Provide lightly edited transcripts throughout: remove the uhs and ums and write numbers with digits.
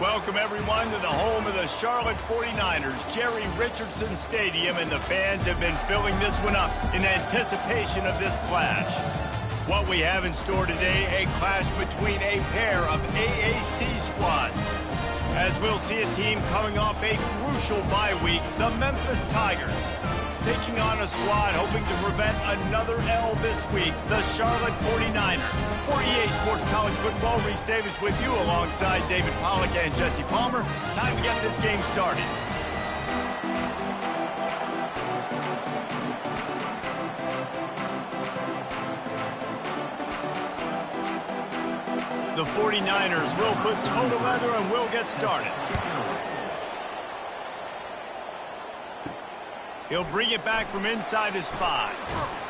Welcome, everyone, to the home of the Charlotte 49ers, Jerry Richardson Stadium, and the fans have been filling this one up in anticipation of this clash. What we have in store today, a clash between a pair of AAC squads. As we'll see a team coming off a crucial bye week, the Memphis Tigers, taking on a squad hoping to prevent another L this week, the Charlotte 49ers. For EA Sports College Football, Reese Davis with you alongside David Pollack and Jesse Palmer. Time to get this game started. The 49ers will put total leather and will get started. He'll bring it back from inside his 5.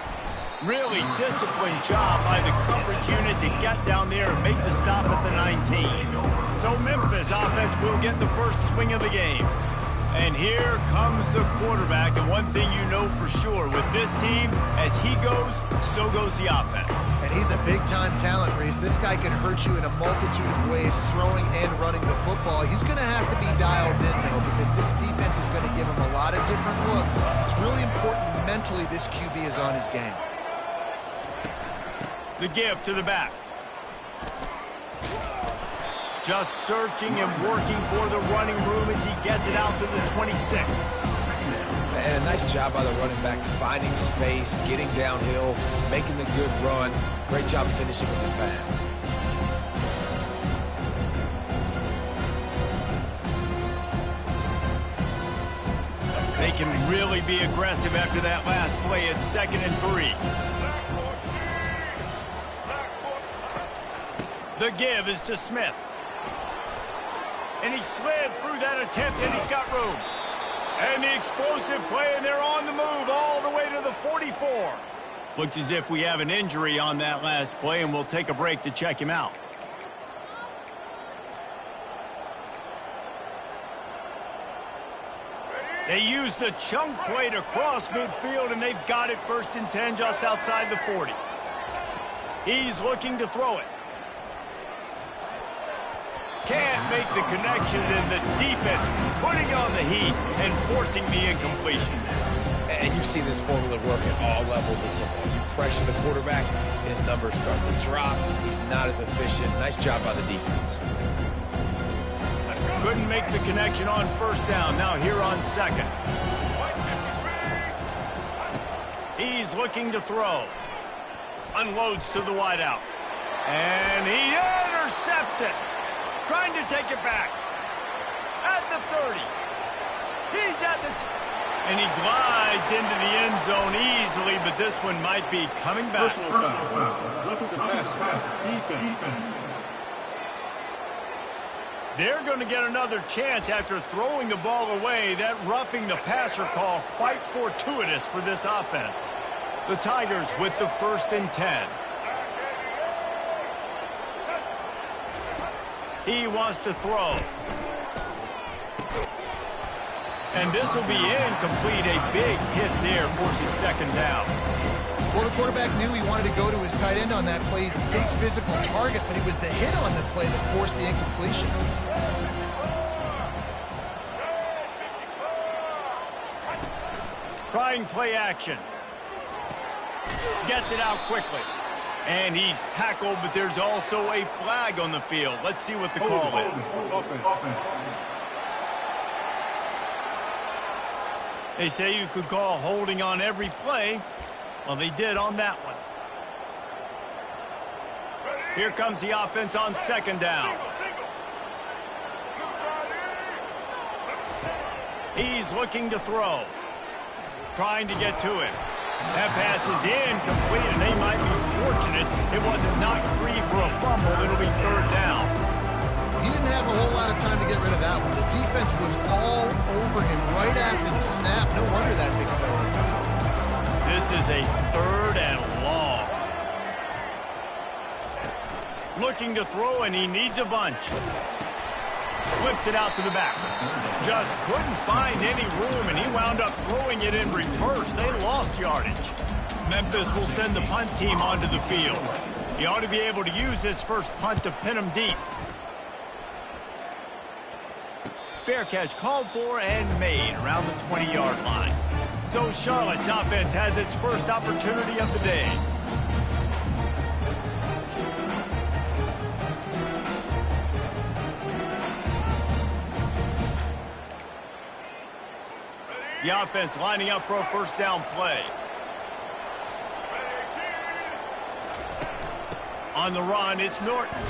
Really disciplined job by the coverage unit to get down there and make the stop at the 19. So Memphis offense will get the first swing of the game. And here comes the quarterback. And one thing you know for sure with this team, as he goes, so goes the offense. And he's a big-time talent, Reese. This guy can hurt you in a multitude of ways, throwing and running the football. He's going to have to be dialed in, though, because this defense is going to give him a lot of different looks. It's really important mentally this QB is on his game. The give to the back. Just searching and working for the running room as he gets it out to the 26. And a nice job by the running back, finding space, getting downhill, making the good run. Great job finishing with his pads. They can really be aggressive after that last play at 2nd and 3. The give is to Smith. And he slid through that attempt, and he's got room. And the explosive play, and they're on the move all the way to the 44. Looks as if we have an injury on that last play, and we'll take a break to check him out. They use the chunk play to cross midfield, and they've got it 1st and 10 just outside the 40. He's looking to throw it. Can't make the connection, and the defense putting on the heat and forcing the incompletion. And you see this formula work at all levels of football. You pressure the quarterback, his numbers start to drop. He's not as efficient. Nice job by the defense. Couldn't make the connection on 1st down. Now here on 2nd. He's looking to throw. Unloads to the wideout. And he intercepts it. Trying to take it back. At the 30. He's at the... And he glides into the end zone easily, but this one might be coming back. Personal foul. Roughing the passer. Defense. They're going to get another chance after throwing the ball away. That roughing the passer call quite fortuitous for this offense. The Tigers with the 1st and 10. He wants to throw. And this will be incomplete. A big hit there forces 2nd down. Well, the quarterback knew he wanted to go to his tight end on that play. He's a big physical target, but it was the hit on the play that forced the incompletion. Trying play action. Gets it out quickly. And he's tackled, but there's also a flag on the field. Let's see what the call is. They say you could call holding on every play. Well, they did on that one. Here comes the offense on 2nd down. He's looking to throw. Trying to get to it. That pass is incomplete, and they might be fortunate it wasn't knocked free for a fumble. It'll be 3rd down. He didn't have a whole lot of time to get rid of that one. The defense was all over him right after the snap. No wonder that big fella. This is a 3rd and long. Looking to throw, and he needs a bunch. Flips it out to the back. Just couldn't find any room, and he wound up throwing it in reverse. They lost yardage. Memphis will send the punt team onto the field. He ought to be able to use this first punt to pin him deep. fair catch called for and made around the 20-yard line. So Charlotte's offense has its first opportunity of the day. The offense lining up for a first down play. On the run, it's Norton.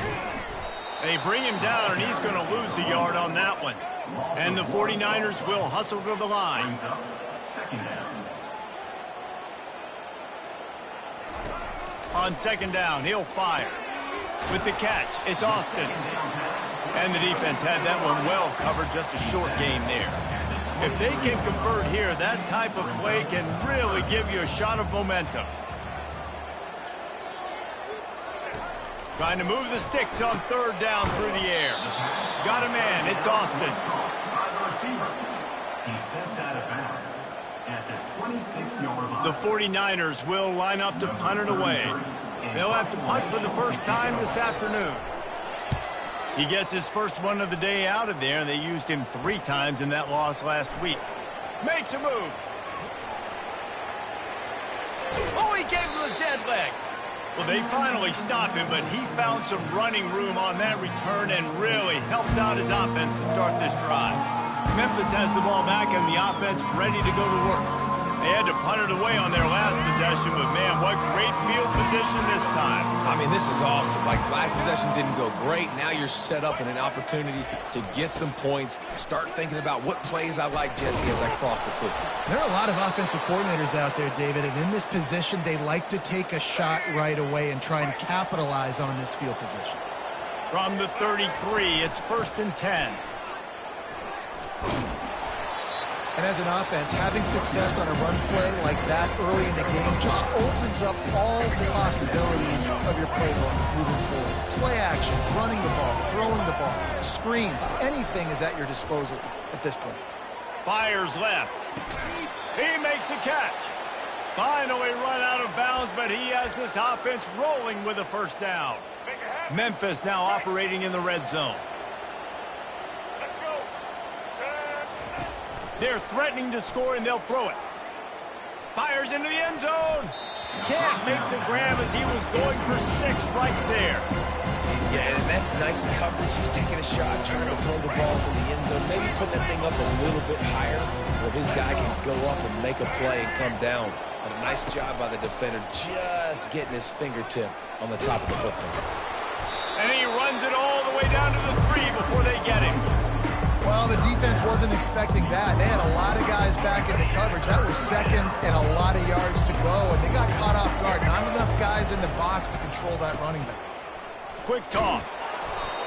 They bring him down, and he's going to lose a yard on that one. And the 49ers will hustle to the line. On second down, he'll fire. With the catch, it's Austin. And the defense had that one well covered, just a short gain there. If they can convert here, that type of play can really give you a shot of momentum. Trying to move the sticks on third down through the air. Got a man, it's Austin. He steps out of bounds at the 26-yard line. The 49ers will line up to punt it away. They'll have to punt for the first time this afternoon. He gets his first one of the day out of there, and they used him 3 times in that loss last week. Makes a move. Oh, he gave him the dead leg. Well, they finally stop him, but he found some running room on that return and really helps out his offense to start this drive. Memphis has the ball back and the offense ready to go to work. They had to punt it away on their last possession, but man, what great field position this time. I mean, this is awesome. Like, last possession didn't go great. Now you're set up in an opportunity to get some points. Start thinking about what plays I like, Jesse, as I cross the football. There are a lot of offensive coordinators out there, David, and in this position, they like to take a shot right away and try and capitalize on this field position. From the 33, it's 1st and 10. And as an offense, having success on a run play like that early in the game just opens up all the possibilities of your playbook moving forward. Play action, running the ball, throwing the ball, screens, anything is at your disposal at this point. Fires left. He makes a catch. Finally run out of bounds, but he has this offense rolling with a first down. Memphis now operating in the red zone. They're threatening to score, and they'll throw it. Fires into the end zone. Can't make the grab as he was going for 6 right there. Yeah, and that's nice coverage. He's taking a shot, trying to throw the ball to the end zone. Maybe put that thing up a little bit higher where his guy can go up and make a play and come down. But a nice job by the defender just getting his fingertip on the top of the football. And he runs it all the way down to the 3 before they get him. Well, the defense wasn't expecting that. They had a lot of guys back in the coverage. That was second and a lot of yards to go, and they got caught off guard. Not enough guys in the box to control that running back. Quick toss.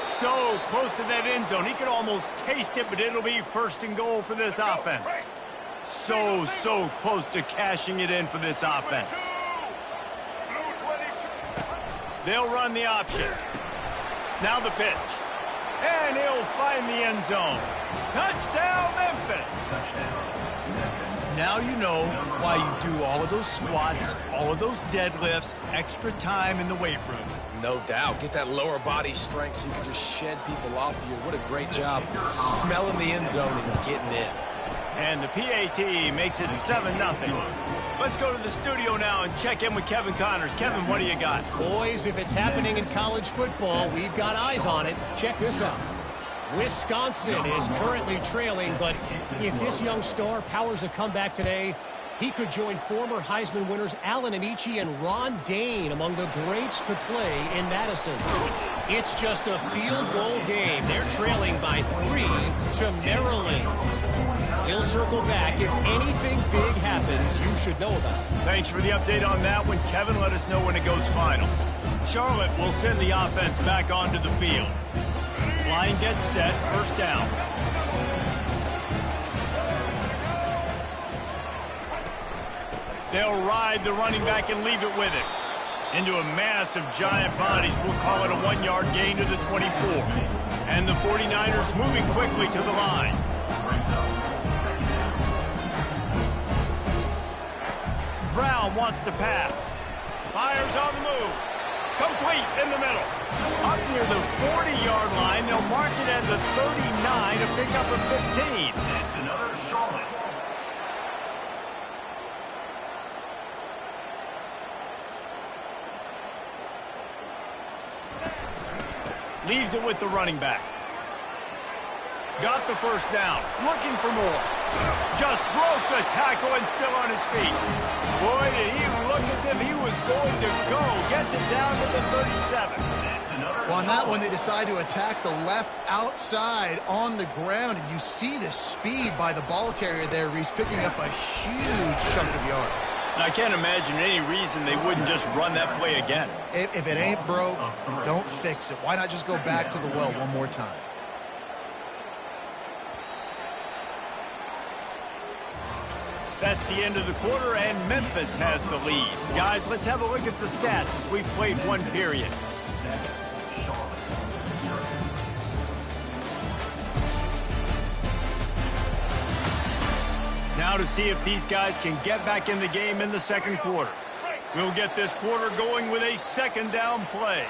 So close to that end zone. He could almost taste it, but it'll be 1st and goal for this offense. So close to cashing it in for this offense. They'll run the option. Now the pitch. And he'll find the end zone. Touchdown, Memphis. Now you know why you do all of those squats, all of those deadlifts, extra time in the weight room. No doubt. Get that lower body strength so you can just shed people off of you. What a great job smelling the end zone and getting in. And the PAT makes it 7-0. Let's go to the studio now and check in with Kevin Connors. Kevin, what do you got? Boys, if it's happening in college football, we've got eyes on it. Check this out. Wisconsin is currently trailing, but if this young star powers a comeback today, he could join former Heisman winners Allen Amici and Ron Dane among the greats to play in Madison. It's just a field goal game. They're trailing by 3 to Maryland. He'll circle back. If anything big happens, you should know about it. Thanks for the update on that one, Kevin. Let us know when it goes final. Charlotte will send the offense back onto the field. Line gets set, 1st down. They'll ride the running back and leave it with it. Into a mass of giant bodies. We'll call it a 1-yard gain to the 24. And the 49ers moving quickly to the line. Brown wants to pass. Fires on the move. Complete in the middle. Up near the 40-yard line, they'll mark it and the 39 to pick up a 15. That's another Charlotte. Leaves it with the running back. Got the first down. Looking for more. Just broke the tackle and still on his feet. Boy, did he look as if he was going to go. Gets it down to the 37. Well, on that one, they decide to attack the left outside on the ground, and you see the speed by the ball carrier there, Reese, picking up a huge chunk of yards. I can't imagine any reason they wouldn't just run that play again. If it ain't broke, don't fix it. Why not just go back to the well one more time? That's the end of the quarter, and Memphis has the lead. Guys, let's have a look at the stats as we've played one period. Now to see if these guys can get back in the game in the second quarter. We'll get this quarter going with a second down play.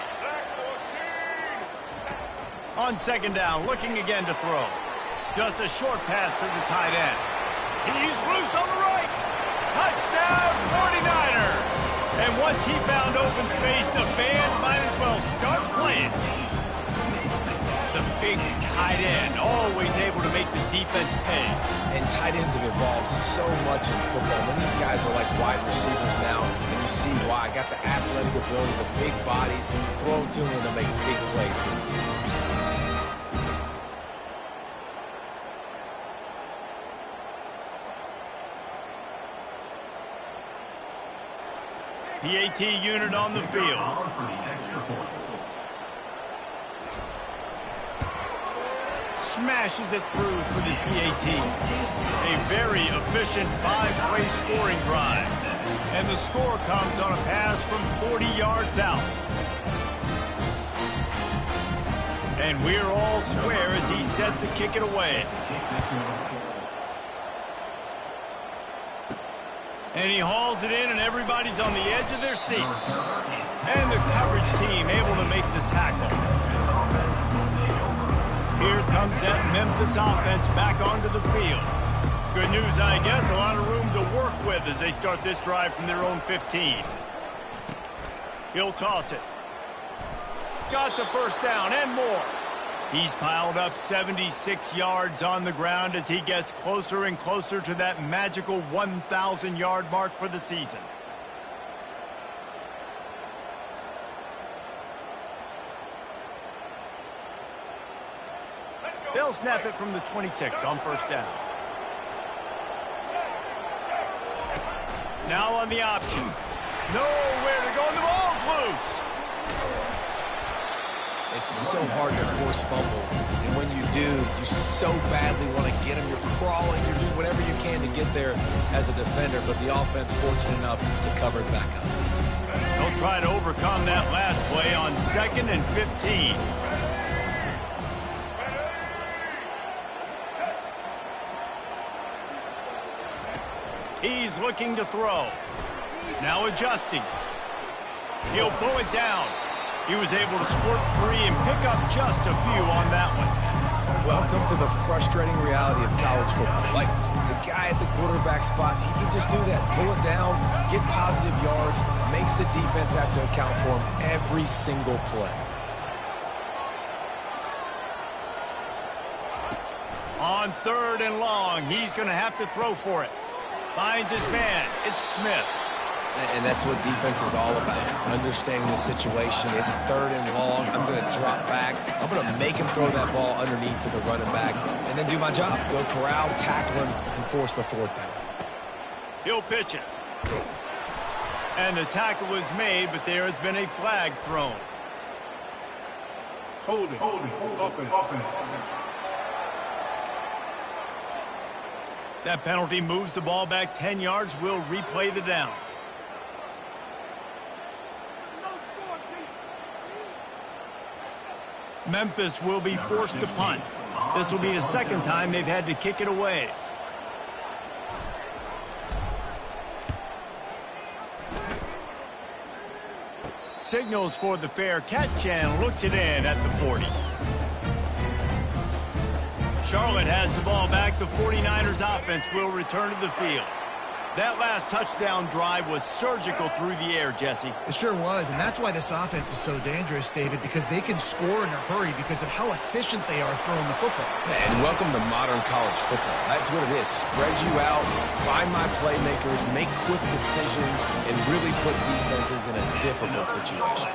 On second down, looking again to throw. Just a short pass to the tight end. He's loose on the right. Touchdown, 49ers. And once he found open space, the band might as well start playing. The big tight end, always able to make the defense pay. And tight ends have evolved so much in football. When these guys are like wide receivers now, and you see why. Got the athletic ability, the big bodies, throw to them, and they'll make big plays for them. PAT unit on the field. Smashes it through for the PAT. A very efficient five-way scoring drive. And the score comes on a pass from 40 yards out. And we're all square as he's set to kick it away. And he hauls it in, and everybody's on the edge of their seats. And the coverage team able to make the tackle. Here comes that Memphis offense back onto the field. Good news, I guess, a lot of room to work with as they start this drive from their own 15. He'll toss it. Got the first down and more. He's piled up 76 yards on the ground as he gets closer and closer to that magical 1,000-yard mark for the season. They'll snap it from the 26 on first down. Now on the option. Nowhere to go, and the ball's loose. It's so hard to force fumbles, and when you do, you so badly want to get them. You're crawling, you're doing whatever you can to get there as a defender, but the offense fortunate enough to cover it back up. They'll try to overcome that last play on 2nd and 15. He's looking to throw. Now adjusting. He'll pull it down. He was able to squirt free and pick up just a few on that one. Welcome to the frustrating reality of college football. Like, the guy at the quarterback spot, he can just do that. Pull it down, get positive yards, makes the defense have to account for him every single play. On 3rd and long, he's going to have to throw for it. Finds his man. It's Smith. And that's what defense is all about, understanding the situation. It's 3rd and long. I'm going to drop back. I'm going to make him throw that ball underneath to the running back and then do my job. Go corral, tackle him, and force the 4th down. He'll pitch it. And the tackle is made, but there has been a flag thrown. Holding. Offense. That penalty moves the ball back 10 yards. We'll replay the down. Memphis will be forced to punt. This will be the 2nd time they've had to kick it away. Signals for the fair catch and looks it in at the 40. Charlotte has the ball back. The 49ers offense will return to the field. That last touchdown drive was surgical through the air, Jesse. It sure was, and that's why this offense is so dangerous, David, because they can score in a hurry because of how efficient they are throwing the football. And welcome to modern college football. That's what it is. Spread you out, find my playmakers, make quick decisions, and really put defenses in a difficult situation.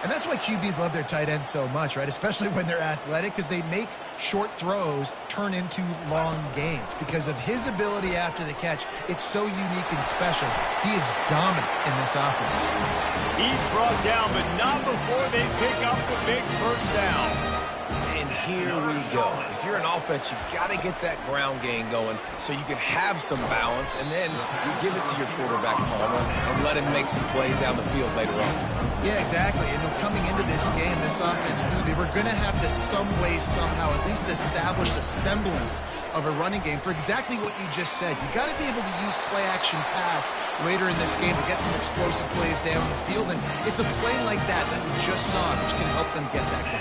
And that's why QBs love their tight ends so much, right? Especially when they're athletic, because they make short throws turn into long gains. Because of his ability after the catch, it's so unique and special. He is dominant in this offense. He's brought down, but not before they pick up the big first down. And here we go. If you're an offense, you've got to get that ground game going so you can have some balance, and then you give it to your quarterback, Palmer, and let him make some plays down the field later on. Yeah, exactly. And coming into this game, this offense knew they were going to have to some way, somehow, at least establish a semblance of a running game for exactly what you just said. You got to be able to use play-action pass later in this game to get some explosive plays down the field, and it's a play like that we just saw, which can help them get that going.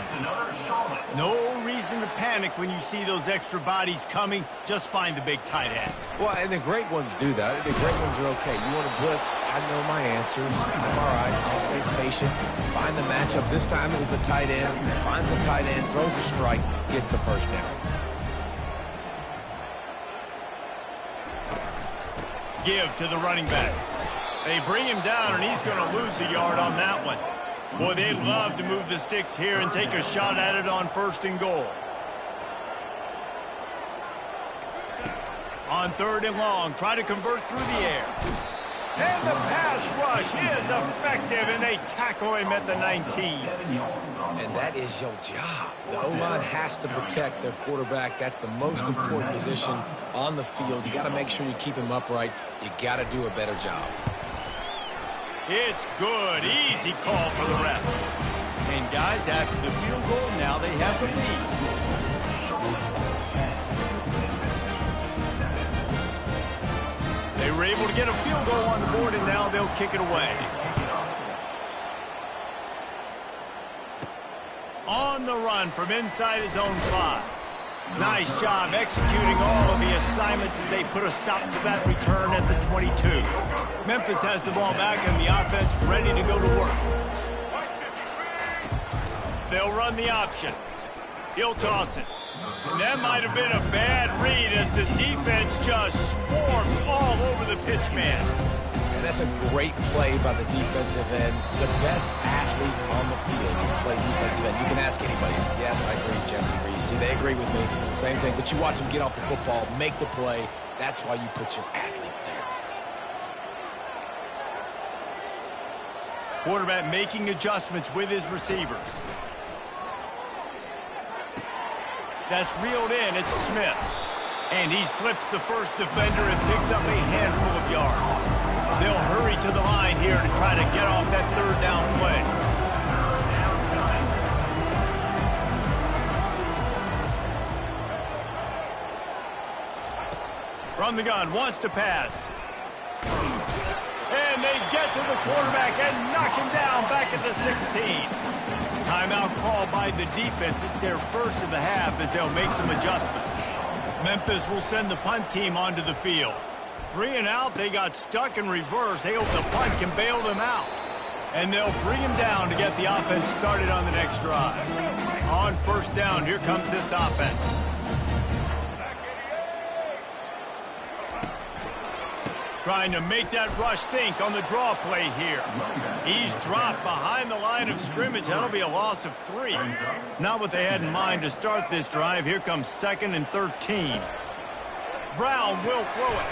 No reason to panic when you see those extra bodies coming. Just find the big tight end. Well, and the great ones do that. The great ones are okay. You want to blitz? I know my answers. I'm all right. I'll stay patient. Find the matchup. This time it was the tight end. Finds the tight end, throws a strike, gets the first down. Give to the running back. They bring him down, and he's going to lose a yard on that one. Boy, they'd love to move the sticks here and take a shot at it on 1st and goal. On 3rd and long, try to convert through the air. And the pass rush is effective, and they tackle him at the 19. And that is your job. The O-line has to protect their quarterback. That's the most important position on the field. You got to make sure you keep him upright. You got to do a better job. It's good. Easy call for the ref. And guys, after the field goal, now they have the lead. They were able to get a field goal on the board, and now they'll kick it away. On the run from inside his own 5. Nice job executing all of the assignments as they put a stop to that return at the 22. Memphis has the ball back and the offense ready to go to work. They'll run the option. He'll toss it. And that might have been a bad read as the defense just swarms all over the pitch man. And that's a great play by the defensive end. The best athletes on the field play defensive end. You can ask anybody. Yes, I agree, Jesse Reese. See, they agree with me. Same thing. But you watch them get off the football, make the play. That's why you put your athletes there. Quarterback making adjustments with his receivers. That's reeled in. It's Smith. And he slips the first defender and picks up a handful of yards. They'll hurry to the line here to try to get off that 3rd down play. From the gun, wants to pass. And they get to the quarterback and knock him down back at the 16. Timeout call by the defense. It's their first of the half as they'll make some adjustments. Memphis will send the punt team onto the field. 3 and out, they got stuck in reverse. They hope the punt can bail them out. And they'll bring him down to get the offense started on the next drive. On 1st down, here comes this offense. Trying to make that rush think on the draw play here. He's dropped behind the line of scrimmage. That'll be a loss of 3. Not what they had in mind to start this drive. Here comes 2nd and 13. Brown will throw it.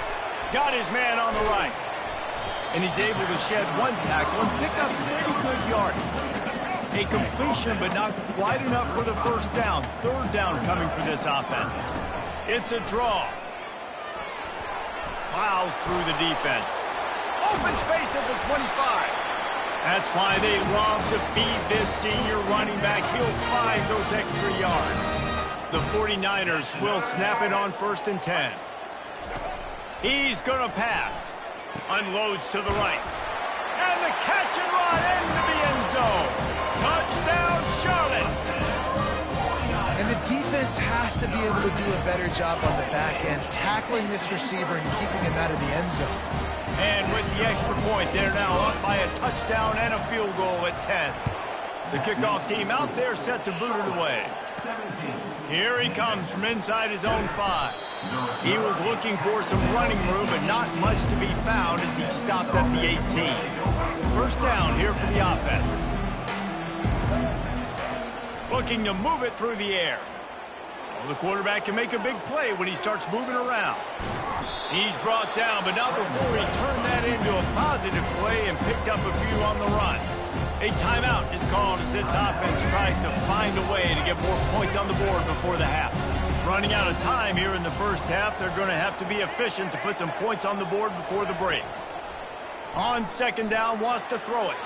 Got his man on the right. And he's able to shed 1 tackle and pick up pretty good yardage. A completion, but not quite enough for the 1st down. 3rd down coming for this offense. It's a draw. Plows through the defense. Open space at the 25. That's why they love to feed this senior running back. He'll find those extra yards. The 49ers will snap it on 1st and 10. He's going to pass. Unloads to the right. And the catch and run into the end zone. Touchdown, Charlotte. And the defense defense has to be able to do a better job on the back end, tackling this receiver and keeping him out of the end zone. And with the extra point, they're now up by a touchdown and a field goal at 10. The kickoff team out there set to boot it away. Here he comes from inside his own 5. He was looking for some running room, but not much to be found as he stopped at the 18. First down here for the offense. Looking to move it through the air. Well, the quarterback can make a big play when he starts moving around. He's brought down, but not before he turned that into a positive play and picked up a few on the run. A timeout is called as this offense tries to find a way to get more points on the board before the half. Running out of time here in the first half, they're going to have to be efficient to put some points on the board before the break. On second down, wants to throw it.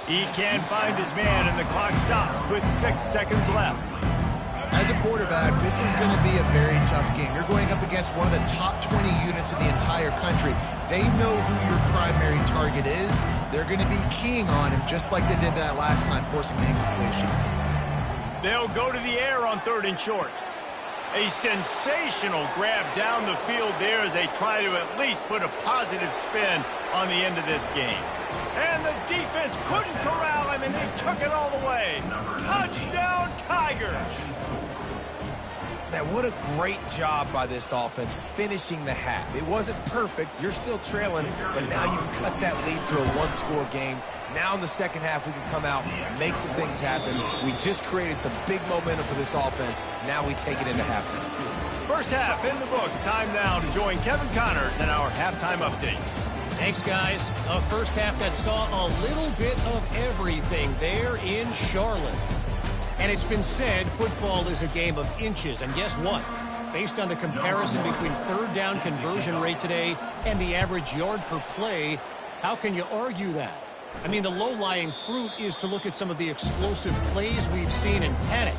He can't find his man, and the clock stops with 6 seconds left. As a quarterback, this is going to be a very tough game. You're going up against one of the top 20 units in the entire country. They know who your primary target is. They're going to be keying on him just like they did that last time, forcing the incompletion. They'll go to the air on 3rd and short. A sensational grab down the field there as they try to at least put a positive spin on the end of this game. And the defense couldn't corral him, and they took it all the way. Touchdown, Tigers! Man, what a great job by this offense finishing the half. It wasn't perfect. You're still trailing, but now you've cut that lead to a 1-score game. Now in the second half, we can come out, make some things happen. We just created some big momentum for this offense. Now we take it into halftime. First half in the books. Time now to join Kevin Connors in our halftime update. Thanks, guys. A first half that saw a little bit of everything there in Charlotte. And it's been said football is a game of inches. And guess what? Based on the comparison between third down conversion rate today and the average yard per play, how can you argue that? I mean, the low-lying fruit is to look at some of the explosive plays we've seen and panic.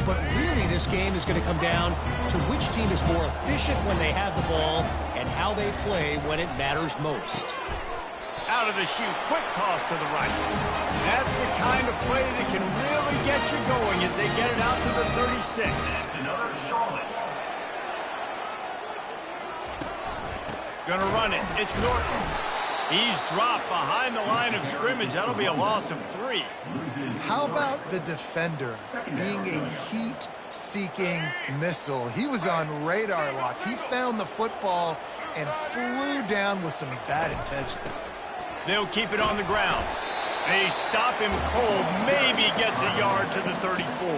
But really, this game is going to come down to which team is more efficient when they have the ball and how they play when it matters most. Out of the chute, quick toss to the right. That's the kind of play that can really get you going as they get it out to the 36. Another Charlotte. Gonna run it. It's Norton. He's dropped behind the line of scrimmage. That'll be a loss of 3. How about the defender being a heat-seeking missile? He was on radar lock. He found the football and flew down with some bad intentions. They'll keep it on the ground. They stop him cold. Maybe gets a yard to the 34.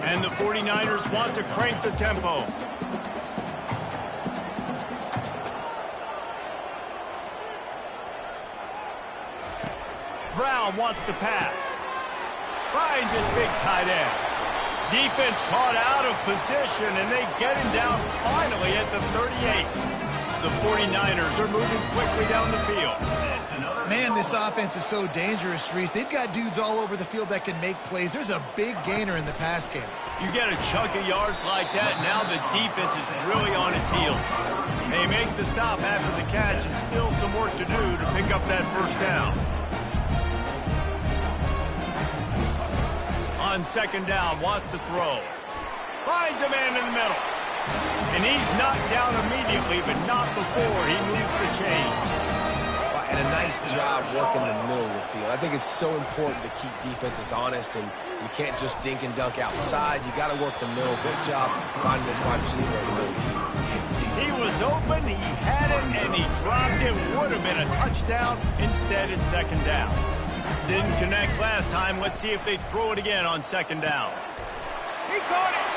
And the 49ers want to crank the tempo. Brown wants to pass. Finds his big tight end. Defense caught out of position, and they get him down finally at the 38. The 49ers are moving quickly down the field. Man, this offense is so dangerous, Reese. They've got dudes all over the field that can make plays. There's a big gainer in the pass game. You get a chunk of yards like that, now the defense is really on its heels. They make the stop after the catch, and still some work to do to pick up that first down. On second down, wants to throw. Finds a man in the middle. And he's knocked down immediately, but not before he moves the chain. And a nice job working the middle of the field. I think it's so important to keep defenses honest, and you can't just dink and dunk outside. You got to work the middle. Great job finding this wide receiver in the middle of the field. He was open, he had it, and he dropped it. Would have been a touchdown. Instead, it's second down. Didn't connect last time. Let's see if they throw it again on second down. He caught it,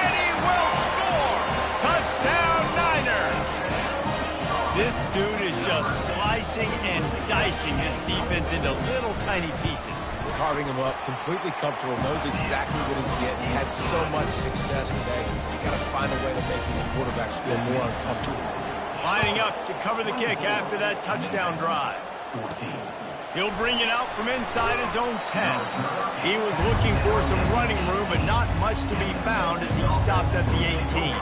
and he will score. Touchdown, Niners. This dude is just slicing and dicing his defense into little tiny pieces. Carving him up, completely comfortable, knows exactly what he's getting. He had so much success today. You got to find a way to make these quarterbacks feel more uncomfortable. Lining up to cover the kick after that touchdown drive. He'll bring it out from inside his own 10. He was looking for some running room, but not much to be found as he stopped at the 18.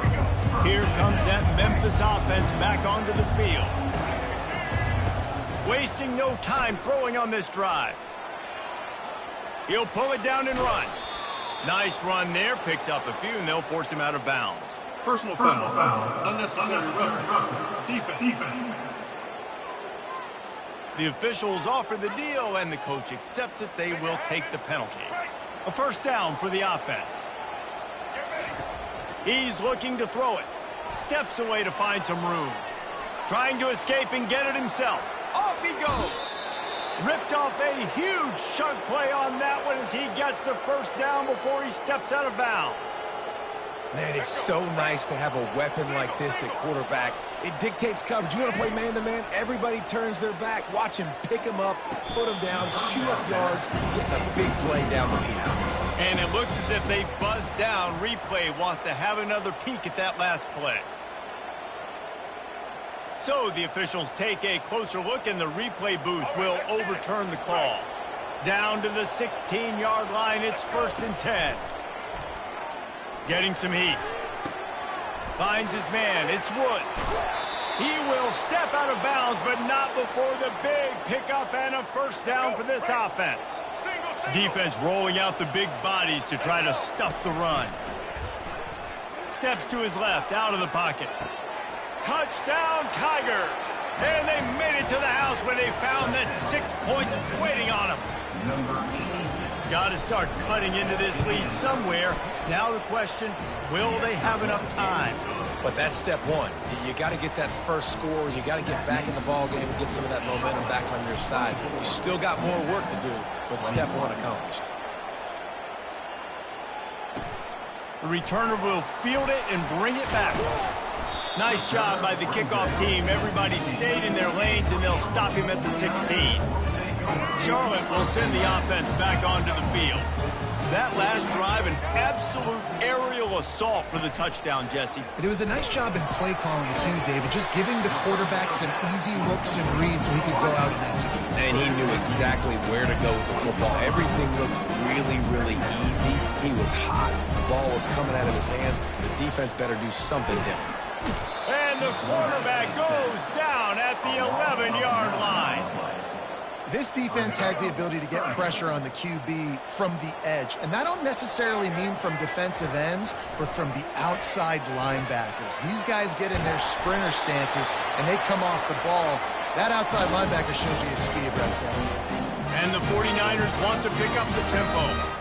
Here comes that Memphis offense back onto the field. Wasting no time throwing on this drive. He'll pull it down and run. Nice run there, picks up a few, and they'll force him out of bounds. Personal foul. Unnecessary roughness. Defense. The officials offer the deal, and the coach accepts it. They will take the penalty. A first down for the offense. He's looking to throw it. Steps away to find some room. Trying to escape and get it himself. Off he goes. Ripped off a huge chunk play on that one as he gets the first down before he steps out of bounds. Man, it's so nice to have a weapon like this at quarterback. It dictates coverage. You want to play man-to-man? Everybody turns their back. Watch him pick him up, put him down, shoot up yards, getting a big play down the field. And it looks as if they buzzed down. Replay wants to have another peek at that last play. So the officials take a closer look, and the replay booth will overturn the call. Down to the 16-yard line, it's 1st and 10. Getting some heat. Finds his man, it's Woods. He will step out of bounds, but not before the big pickup and a first down for this offense. Defense rolling out the big bodies to try to stuff the run. Steps to his left, out of the pocket. Touchdown, Tigers! And they made it to the house when they found that 6 points waiting on them. Got to start cutting into this lead somewhere. Now the question, will they have enough time? But that's step one. You got to get that first score. You got to get back in the ball game and get some of that momentum back on your side. You still got more work to do, but step one accomplished. The returner will field it and bring it back. Nice job by the kickoff team. Everybody stayed in their lanes, and they'll stop him at the 16. Charlotte will send the offense back onto the field. That last drive, an absolute aerial assault for the touchdown, Jesse. It was a nice job in play calling, too, David, just giving the quarterback some easy looks and reads so he could go out and execute. And he knew exactly where to go with the football. Everything looked really, really easy. He was hot. The ball was coming out of his hands. The defense better do something different. And the quarterback goes down at the 11-yard line. This defense has the ability to get pressure on the QB from the edge. And that don't necessarily mean from defensive ends, but from the outside linebackers. These guys get in their sprinter stances, and they come off the ball. That outside linebacker shows you his speed right there. And the 49ers want to pick up the tempo.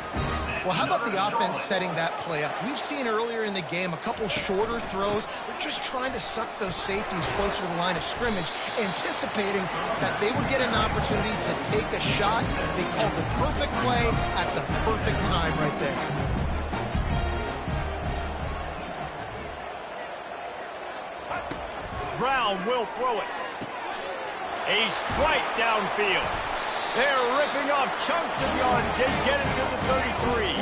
Well, how about the offense setting that play up? We've seen earlier in the game a couple shorter throws. They're just trying to suck those safeties closer to the line of scrimmage, anticipating that they would get an opportunity to take a shot. They called the perfect play at the perfect time right there. Brown will throw it. A strike downfield. They're ripping off chunks of yardage and get it to the 33.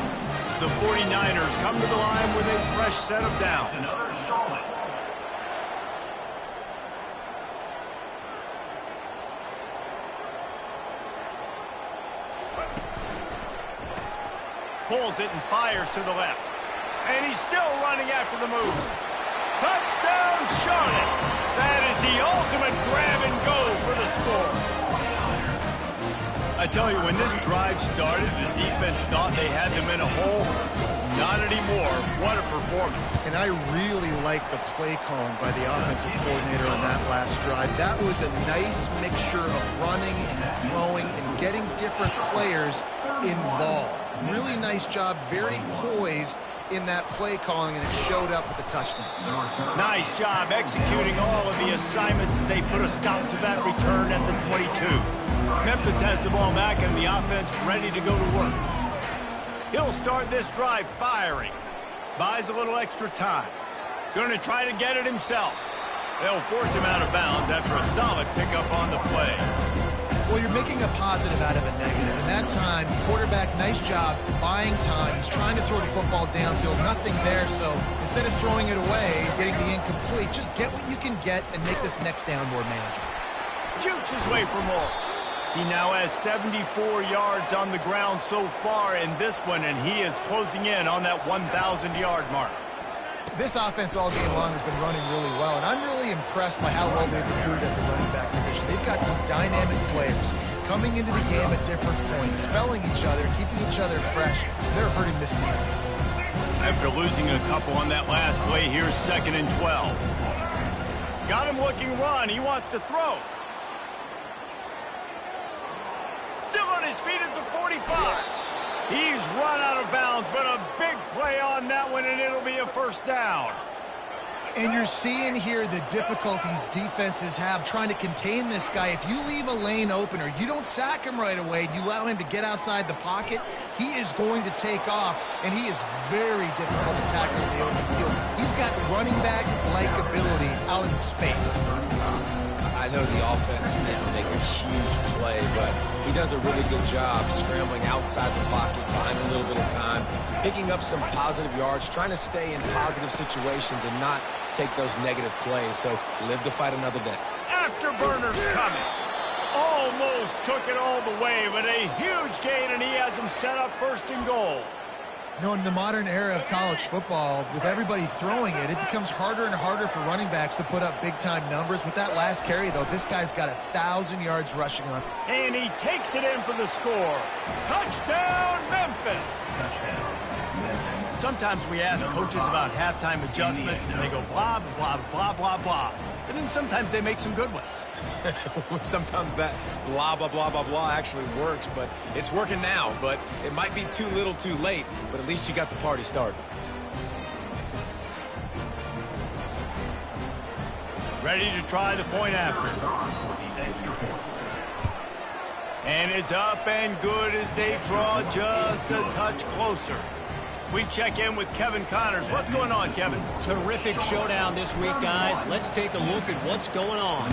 The 49ers come to the line with a fresh set of downs. Pulls it and fires to the left. And he's still running after the move. Touchdown, Charlotte. That is the ultimate grab and go for the score. I tell you, when this drive started, the defense thought they had them in a hole. Not anymore. What a performance. And I really like the play calling by the offensive coordinator on that last drive. That was a nice mixture of running and throwing and getting different players involved. Really nice job, very poised in that play calling, and it showed up with the touchdown. Nice job executing all of the assignments as they put a stop to that return at the 22. Memphis has the ball back and the offense ready to go to work. He'll start this drive firing. Buys a little extra time. Going to try to get it himself. They'll force him out of bounds after a solid pickup on the play. Well, you're making a positive out of a negative. And that time, quarterback, nice job buying time. He's trying to throw the football downfield. Nothing there, so instead of throwing it away, getting the incomplete, just get what you can get and make this next down more manageable. Jukes his way for more. He now has 74 yards on the ground so far in this one, and he is closing in on that 1,000-yard mark. This offense all game long has been running really well, and I'm really impressed by how well they've recruited at the running back position. They've got some dynamic players. coming into the game at different points, spelling each other, keeping each other fresh. They're hurting this defense. After losing a couple on that last play, here's 2nd and 12. Got him looking run. He wants to throw. Still on his feet at the 45. He's run out of bounds, but a big play on that one, and it'll be a first down. And you're seeing here the difficulties defenses have trying to contain this guy. If you leave a lane open or you don't sack him right away, you allow him to get outside the pocket, he is going to take off, and he is very difficult to tackle in the open field. He's got running back-like ability out in space. I know the offense didn't make a huge play, but he does a really good job scrambling outside the pocket, buying a little bit of time, picking up some positive yards, trying to stay in positive situations and not take those negative plays. So live to fight another day. Afterburner's coming. Almost took it all the way, but a huge gain, and he has him set up 1st and goal. You know, in the modern era of college football, with everybody throwing it, it becomes harder and harder for running backs to put up big-time numbers. With that last carry, though, this guy's got 1,000 yards rushing on. And he takes it in for the score. Touchdown, Memphis! Sometimes we ask coaches about halftime adjustments, and they go blah, blah, blah, blah, blah. And then sometimes they make some good ones. Sometimes that blah, blah, blah, blah, blah actually works, but it's working now. But it might be too little too late, but at least you got the party started. Ready to try the point after. And it's up and good as they draw just a touch closer. We check in with Kevin Connors. What's going on, Kevin? Terrific showdown this week, guys. Let's take a look at what's going on.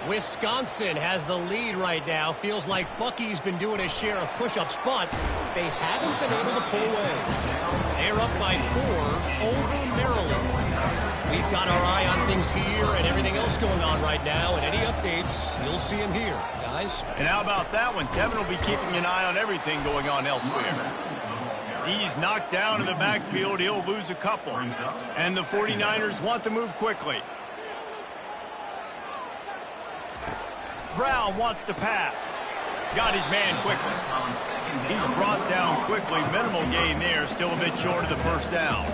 Wisconsin has the lead right now. Feels like Bucky's been doing his share of push-ups, but they haven't been able to pull away. They're up by 4 over Maryland. We've got our eye on things here and everything else going on right now, and any updates, you'll see them here, guys. And how about that one? Kevin will be keeping an eye on everything going on elsewhere. He's knocked down in the backfield. He'll lose a couple. And the 49ers want to move quickly. Brown wants to pass. Got his man quickly. He's brought down quickly. Minimal gain there. Still a bit short of the first down.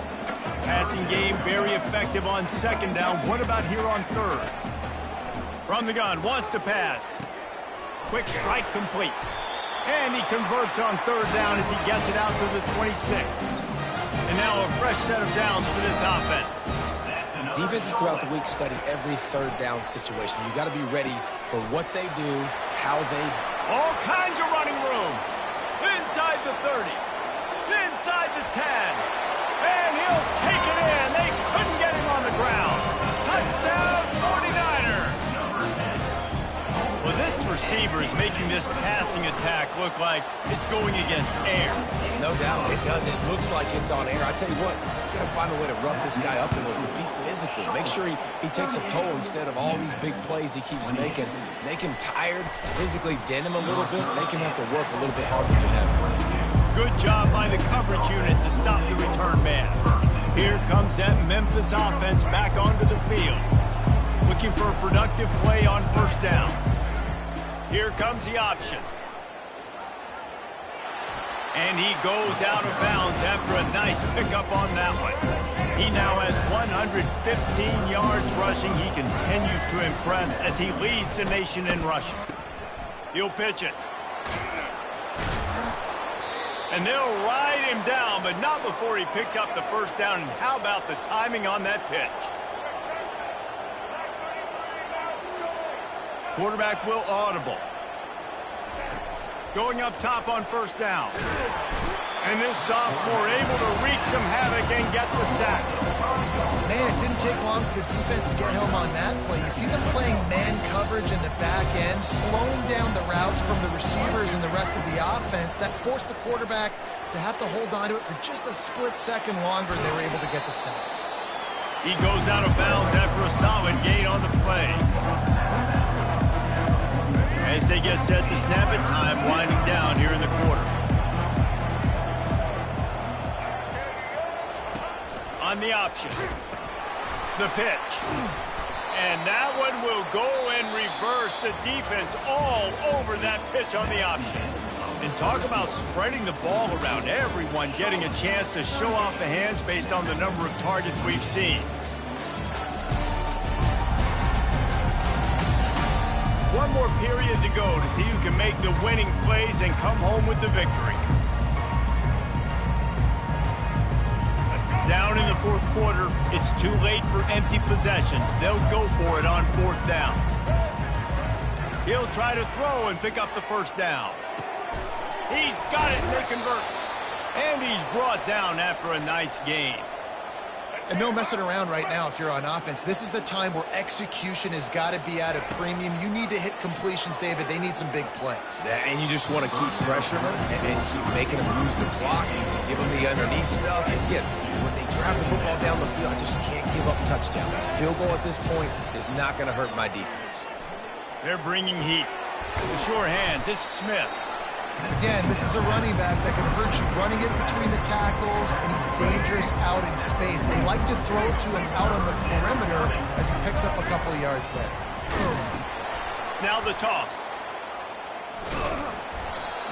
Passing game very effective on 2nd down. What about here on 3rd? From the gun. Wants to pass. Quick strike complete. And he converts on 3rd down as he gets it out to the 26. And now a fresh set of downs for this offense. Defenses throughout the week study every 3rd down situation. You got to be ready for what they do, how they... All kinds of running room. Inside the 30. Inside the 10. And he'll take it in. They couldn't get him on the ground. Touchdown, 49ers. Well, this receiver is making this passing attack look like it's going against air. No doubt. It does. It looks like it's on air. I tell you what, you got to find a way to rough this guy up a little bit. Be physical. Make sure he takes a toll instead of all these big plays he keeps making. Make him tired, physically dent him a little bit, make him have to work a little bit harder than that. Good job by the coverage unit to stop the return man. Here comes that Memphis offense back onto the field. Looking for a productive play on 1st down. Here comes the option. And he goes out of bounds after a nice pickup on that one. He now has 115 yards rushing. He continues to impress as he leads the nation in rushing. He'll pitch it. And they'll ride him down, but not before he picks up the 1st down. And how about the timing on that pitch? Quarterback will audible. Going up top on 1st down. And this sophomore able to wreak some havoc and gets the sack. Man, it didn't take long for the defense to get home on that play. You see them playing man coverage in the back end, slowing down the routes from the receivers and the rest of the offense. That forced the quarterback to have to hold on to it for just a split second longer. They were able to get the sack. He goes out of bounds after a solid gain on the play. As they get set to snap it, time winding down here in the quarter. On the option. The pitch. And that one will go and reverse the defense all over that pitch on the option. And talk about spreading the ball around, everyone getting a chance to show off the hands based on the number of targets we've seen. One more period to go to see who can make the winning plays and come home with the victory. Down in the fourth quarter, it's too late for empty possessions. They'll go for it on fourth down. He'll try to throw and pick up the first down. He's got it, and they convert. And he's brought down after a nice gain. And no messing around right now if you're on offense. This is the time where execution has got to be at a premium. You need to hit completions, David. They need some big plays. Yeah, and you just want to keep pressuring them and keep making them use the clock, give them the underneath stuff. And again, when they drive the football down the field, I just can't give up touchdowns. Field goal at this point is not going to hurt my defense. They're bringing heat. The sure hands, it's Smith. Again, this is a running back that can hurt you running it between the tackles, and he's dangerous out in space. They like to throw it to him out on the perimeter as he picks up a couple of yards there. Now the toss.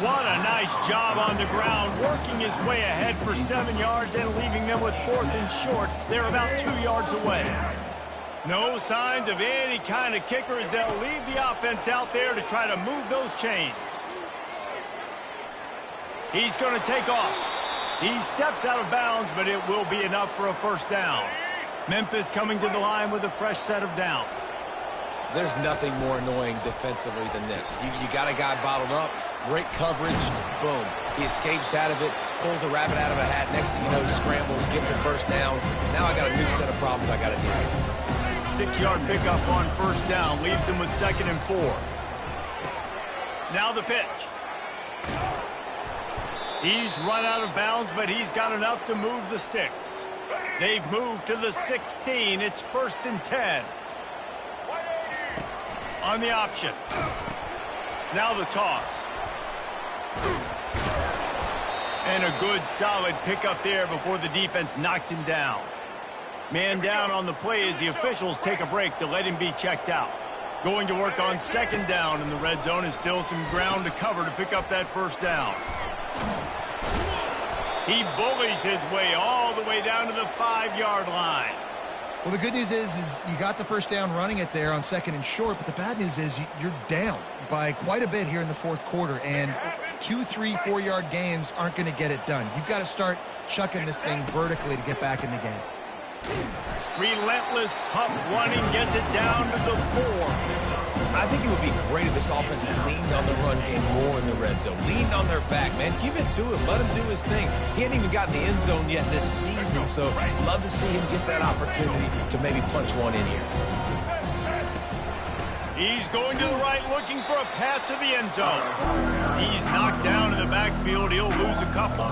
What a nice job on the ground, working his way ahead for 7 yards and leaving them with 4th and short. They're about 2 yards away. No signs of any kind of kicker as they'll leave the offense out there to try to move those chains. He's going to take off. He steps out of bounds, but it will be enough for a first down. Memphis coming to the line with a fresh set of downs. There's nothing more annoying defensively than this. You got a guy bottled up, great coverage, boom. He escapes out of it, pulls a rabbit out of a hat. Next thing you know, he scrambles, gets a first down. Now I got a new set of problems I got to deal with. 6-yard pickup on first down leaves them with 2nd and 4. Now the pitch. He's run out of bounds, but he's got enough to move the sticks. They've moved to the 16. It's 1st and 10. On the option. Now the toss. And a good, solid pickup there before the defense knocks him down. Man down on the play as the officials take a break to let him be checked out. Going to work on 2nd down in the red zone, and still some ground to cover to pick up that first down. He bullies his way all the way down to the 5-yard line. Well, the good news is you got the first down running it there on 2nd and short, but the bad news is you're down by quite a bit here in the fourth quarter, and 2, 3, 4-yard gains aren't going to get it done. You've got to start chucking this thing vertically to get back in the game. Relentless, tough running gets it down to the 4. I think it would be great if this offense leaned on the run game more in the red zone. Leaned on their back, man. Give it to him. Let him do his thing. He hasn't even gotten the end zone yet this season, so love to see him get that opportunity to maybe punch one in here. He's going to the right, looking for a path to the end zone. He's knocked down in the backfield. He'll lose a couple.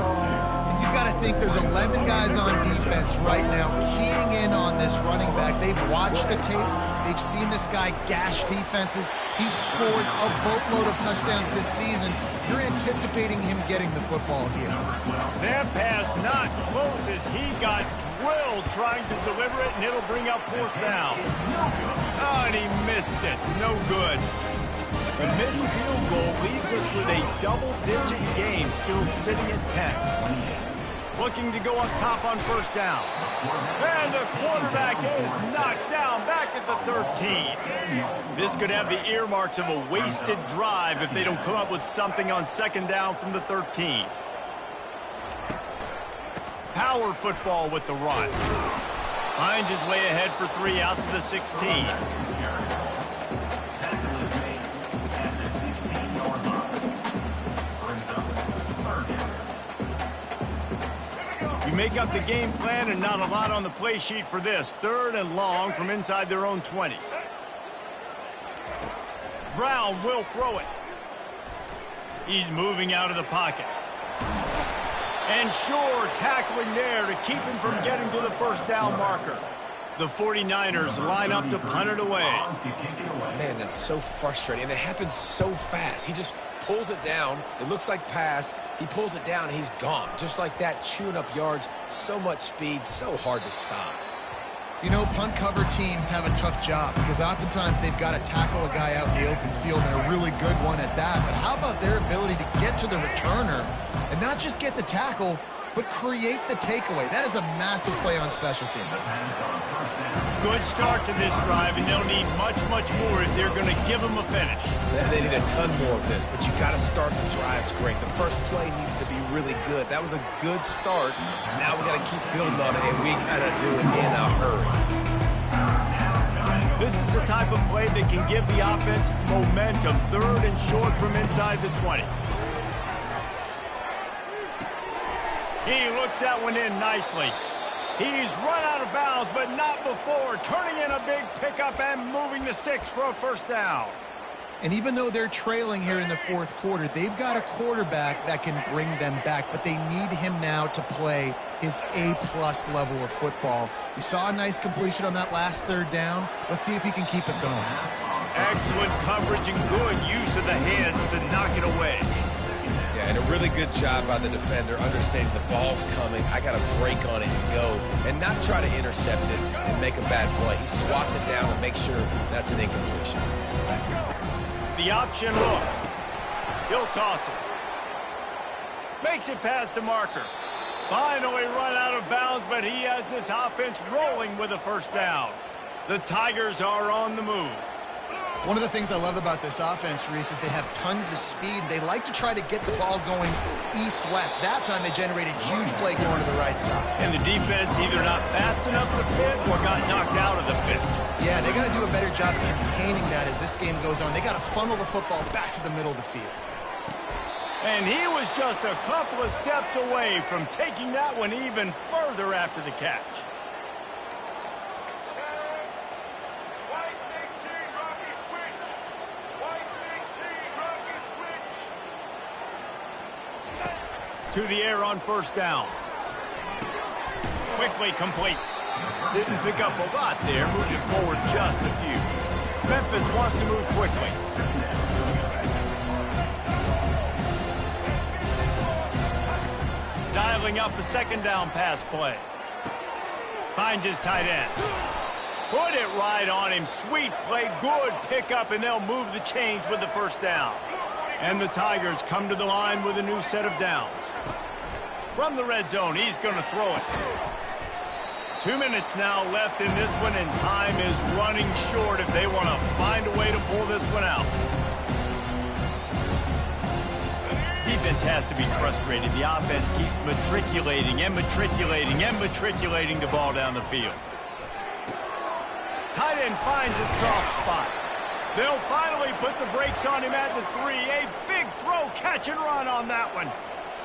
You've got to think there's 11 guys on defense right now keying in on this running back. They've watched the tape. They've seen this guy gash defenses. He's scored a boatload of touchdowns this season. You're anticipating him getting the football here. That pass not close as he got drilled trying to deliver it, and it'll bring up 4th down. Oh, and he missed it. No good. The missed field goal leaves us with a double-digit game, still sitting at 10. Looking to go up top on first down. And the quarterback is knocked down back at the 13. This could have the earmarks of a wasted drive if they don't come up with something on 2nd down from the 13. Power football with the run. Finds his way ahead for 3 out to the 16. Make up the game plan, and not a lot on the play sheet for this. 3rd and long from inside their own 20. Brown will throw it. He's moving out of the pocket. And Shore tackling there to keep him from getting to the first down marker. The 49ers line up to punt it away. Man, that's so frustrating, and it happens so fast. He just pulls it down. It looks like pass. He pulls it down, and he's gone. Just like that, chewing up yards. So much speed, so hard to stop. You know, punt cover teams have a tough job because oftentimes they've got to tackle a guy out in the open field, and a really good one at that. But how about their ability to get to the returner and not just get the tackle, but create the takeaway? That is a massive play on special teams. Good start to this drive, and they'll need much, much more if they're going to give them a finish. They need a ton more of this, but you got to start the drives great. The first play needs to be really good. That was a good start. Now we got to keep building on it, and we got to do it in a hurry. This is the type of play that can give the offense momentum. 3rd and short from inside the 20. He looks that one in nicely. He's run out of bounds, but not before turning in a big pickup and moving the sticks for a first down. And even though they're trailing here in the 4th quarter, they've got a quarterback that can bring them back, but they need him now to play his A-plus level of football. We saw a nice completion on that last 3rd down. Let's see if he can keep it going. Excellent coverage and good use of the hands to knock it away. Yeah, and a really good job by the defender, understanding the ball's coming. I got to break on it and go, and not try to intercept it and make a bad play. He swats it down and makes sure that's an incompletion. The option look. He'll toss it. Makes it past the marker. Finally run out of bounds, but he has this offense rolling with a first down. The Tigers are on the move. One of the things I love about this offense, Reese, is they have tons of speed. They like to try to get the ball going east-west. That time they generated a huge play going to the right side. And the defense either not fast enough to fit or got knocked out of the fit. Yeah, they got to do a better job containing that as this game goes on. They got to funnel the football back to the middle of the field. And he was just a couple of steps away from taking that one even further after the catch. To the air on first down. Quickly complete. Didn't pick up a lot there, moved it forward just a few. Memphis wants to move quickly. Dialing up a 2nd down pass play. Finds his tight end. Put it right on him. Sweet play, good pickup, and they'll move the chains with the first down. And the Tigers come to the line with a new set of downs. From the red zone, he's going to throw it. 2 minutes now left in this one, and time is running short if they want to find a way to pull this one out. Defense has to be frustrated. The offense keeps matriculating and matriculating and matriculating the ball down the field. Tight end finds a soft spot. They'll finally put the brakes on him at the 3. A big throw, catch and run on that one.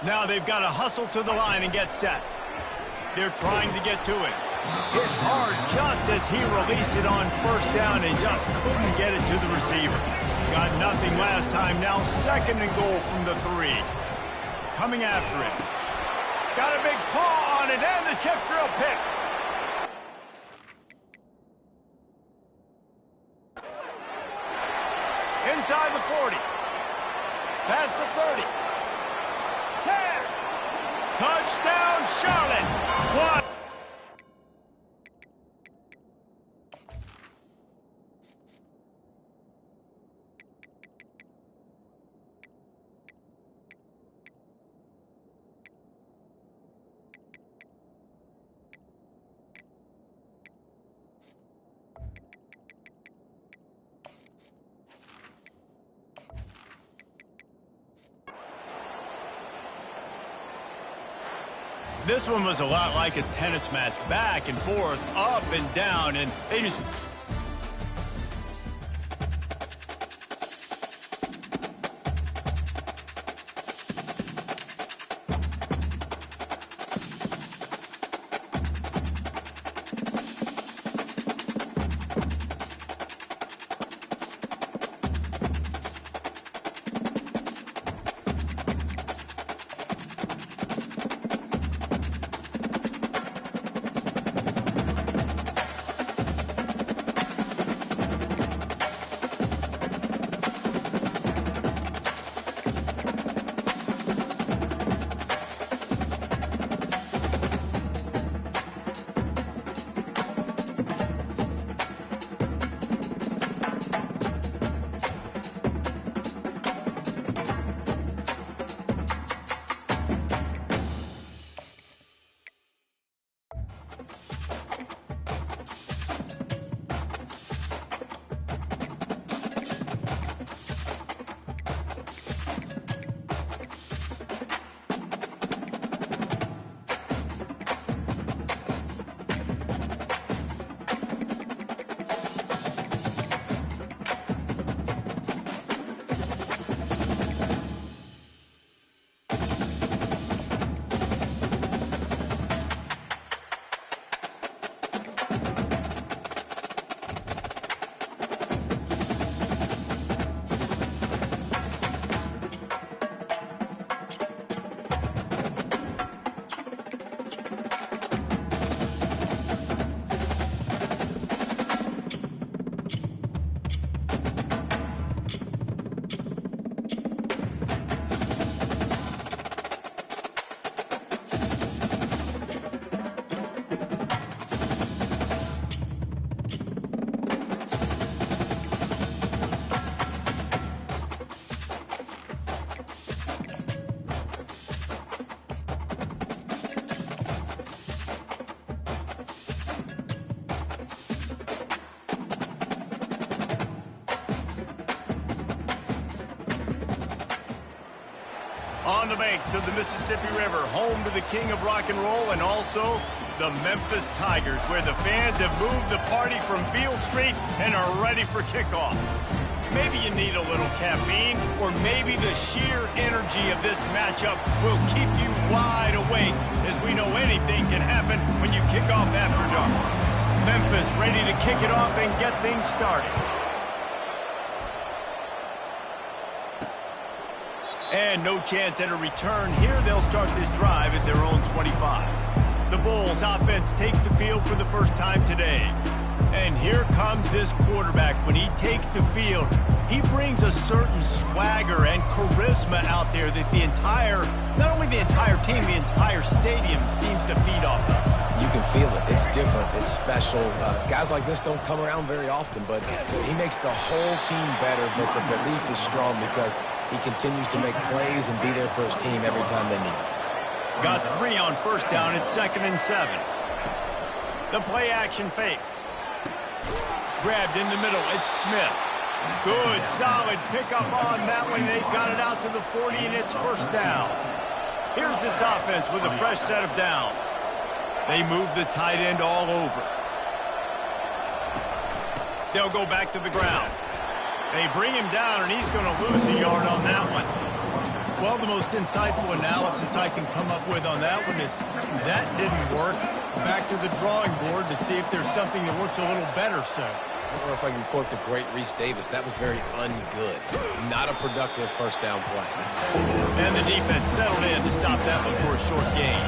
Now they've got to hustle to the line and get set. They're trying to get to it. Hit hard just as he released it on first down and just couldn't get it to the receiver. Got nothing last time. Now 2nd and goal from the 3. Coming after it. Got a big paw on it and the tip drill pick. Inside the 40. Past the 30. 10. Touchdown, Charlotte. 1. This one was a lot like a tennis match, back and forth, up and down, and they just... On the banks of the Mississippi River, home to the king of rock and roll and also the Memphis Tigers, where the fans have moved the party from Beale Street and are ready for kickoff. Maybe you need a little caffeine, or maybe the sheer energy of this matchup will keep you wide awake, as we know anything can happen when you kick off after dark. Memphis ready to kick it off and get things started. And no chance at a return here. They'll start this drive at their own 25. The Bulls offense takes the field for the first time today. And here comes this quarterback. When he takes the field, he brings a certain swagger and charisma out there that not only the entire team, the entire stadium seems to feed off of. You can feel it. It's different. It's special. Guys like this don't come around very often, but he makes the whole team better, but the belief is strong because he continues to make plays and be there for his team every time they need it. Got 3 on first down at 2nd and 7. The play action fake. Grabbed in the middle. It's Smith. Good, solid pickup on that one. They've got it out to the 40, and it's first down. Here's this offense with a fresh set of downs. They move the tight end all over. They'll go back to the ground. They bring him down, and he's going to lose a yard on that one. Well, the most insightful analysis I can come up with on that one is that didn't work. Back to the drawing board to see if there's something that works a little better, sir. I don't know if I can quote the great Reese Davis. That was very ungood. Not a productive first down play. And the defense settled in to stop that one for a short gain.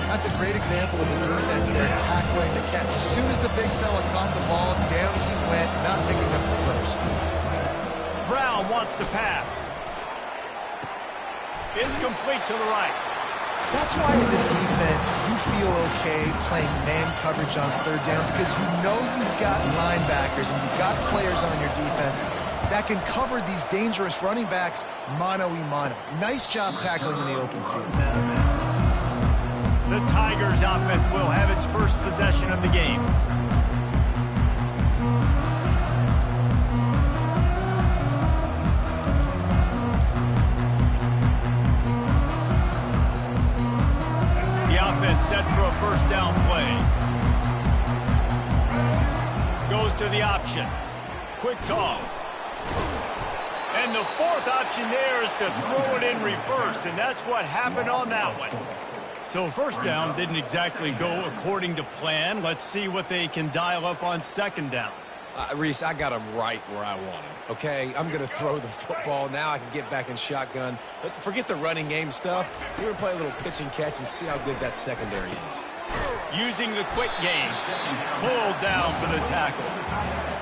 That's a great example of the defense there tackling the catch. As soon as the big fella caught the ball, down he went, not picking up the first. Brown wants to pass. It's complete to the right. That's why as a defense, you feel okay playing man coverage on third down because you know you've got linebackers and you've got players on your defense that can cover these dangerous running backs mano-a-mano. Nice job tackling in the open field. The Tigers offense will have its first possession of the game. Set for a first down play. Goes to the option. Quick toss. And the fourth option there is to throw it in reverse, and that's what happened on that one. So first down didn't exactly go according to plan. Let's see what they can dial up on second down. Reese, I got him right where I want him, okay? I'm going to throw the football. Now I can get back in shotgun. Let's forget the running game stuff. We're going to play a little pitch and catch and see how good that secondary is. Using the quick game. Pulled down for the tackle.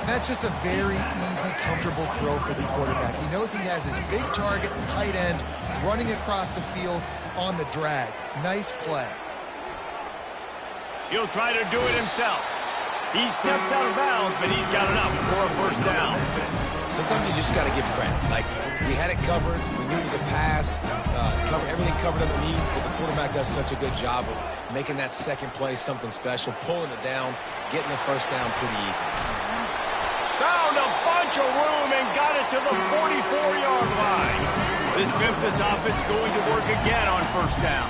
That's just a very easy, comfortable throw for the quarterback. He knows he has his big target, the tight end, running across the field on the drag. Nice play. He'll try to do it himself. He steps out of bounds, but he's got it up for a first down. Sometimes you just got to give credit. Like, we had it covered. We knew it was a pass. Everything covered underneath, but the quarterback does such a good job of making that second play something special, pulling it down, getting the first down pretty easy. Found a bunch of room and got it to the 44-yard line. This Memphis offense going to work again on first down.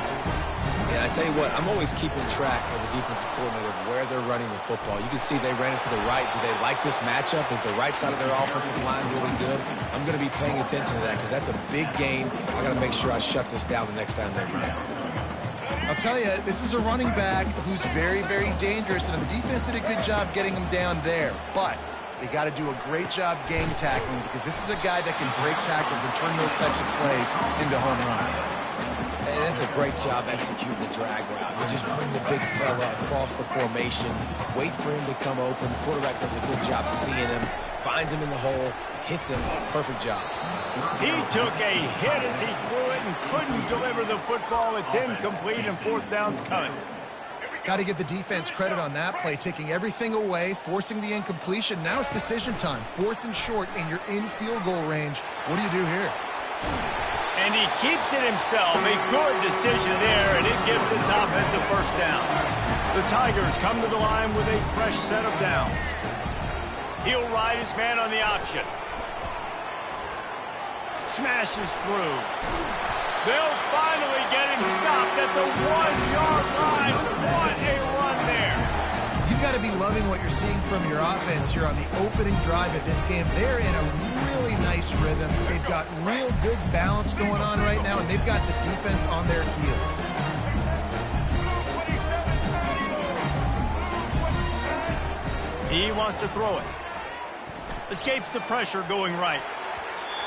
And I tell you what, I'm always keeping track as a defensive coordinator of where they're running the football. You can see they ran it to the right. Do they like this matchup? Is the right side of their offensive line really good? I'm going to be paying attention to that because that's a big gain. I got to make sure I shut this down the next time they run. I'll tell you, this is a running back who's very, very dangerous, and the defense did a good job getting him down there. But they got to do a great job game tackling because this is a guy that can break tackles and turn those types of plays into home runs. And that's a great job executing the drag route. You just bring the big fella across the formation, wait for him to come open. The quarterback does a good job seeing him, finds him in the hole, hits him. Perfect job. He took a hit as he threw it and couldn't deliver the football. It's incomplete and fourth down's coming. Got to give the defense credit on that play, taking everything away, forcing the incompletion. Now it's decision time. 4th and short, and you're in field goal range. What do you do here? And he keeps it himself. A good decision there, and it gives this offense a first down. The Tigers come to the line with a fresh set of downs. He'll ride his man on the option. Smashes through. They'll finally get him stopped at the 1-yard line. What a run there. You've got to be loving what you're seeing from your offense here on the opening drive of this game. They're in a really nice rhythm. They've got real good balance going on right now, and they've got the defense on their heels. He wants to throw it. Escapes the pressure going right.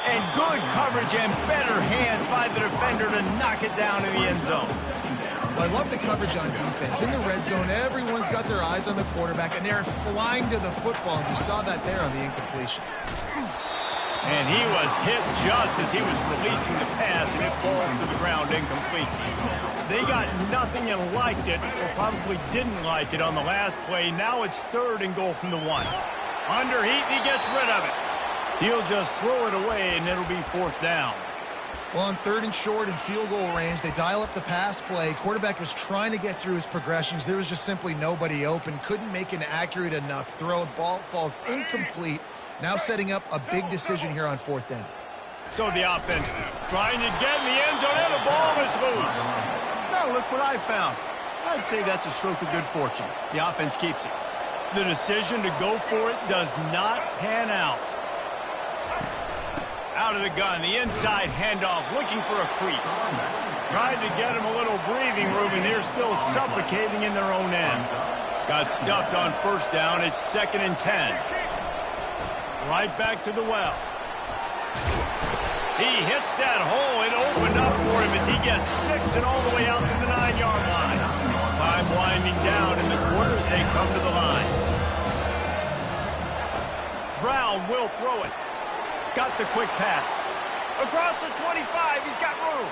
And good coverage and better hands by the defender to knock it down in the end zone. Well, I love the coverage on defense. In the red zone, everyone's got their eyes on the quarterback, and they're flying to the football, and you saw that there on the incompletion. And he was hit just as he was releasing the pass, and it falls to the ground incomplete. They got nothing and liked it, or probably didn't like it on the last play. Now it's 3rd and goal from the 1. Under heat, and he gets rid of it. He'll just throw it away, and it'll be 4th down. Well, on 3rd and short in field goal range, they dial up the pass play. Quarterback was trying to get through his progressions. There was just simply nobody open. Couldn't make an accurate enough throw. Ball falls incomplete. Now setting up a big decision here on 4th down. So the offense trying to get in the end zone, and the ball is loose. Now look what I found. I'd say that's a stroke of good fortune. The offense keeps it. The decision to go for it does not pan out. Out of the gun, the inside handoff, looking for a crease. Trying to get him a little breathing room, and they're still suffocating in their own end. Got stuffed on 1st down. It's 2nd and 10. Right back to the well. He hits that hole. It opened up for him as he gets 6 and all the way out to the 9-yard line. Time winding down in the quarters. They come to the line. Brown will throw it. Got the quick pass. Across the 25, he's got room.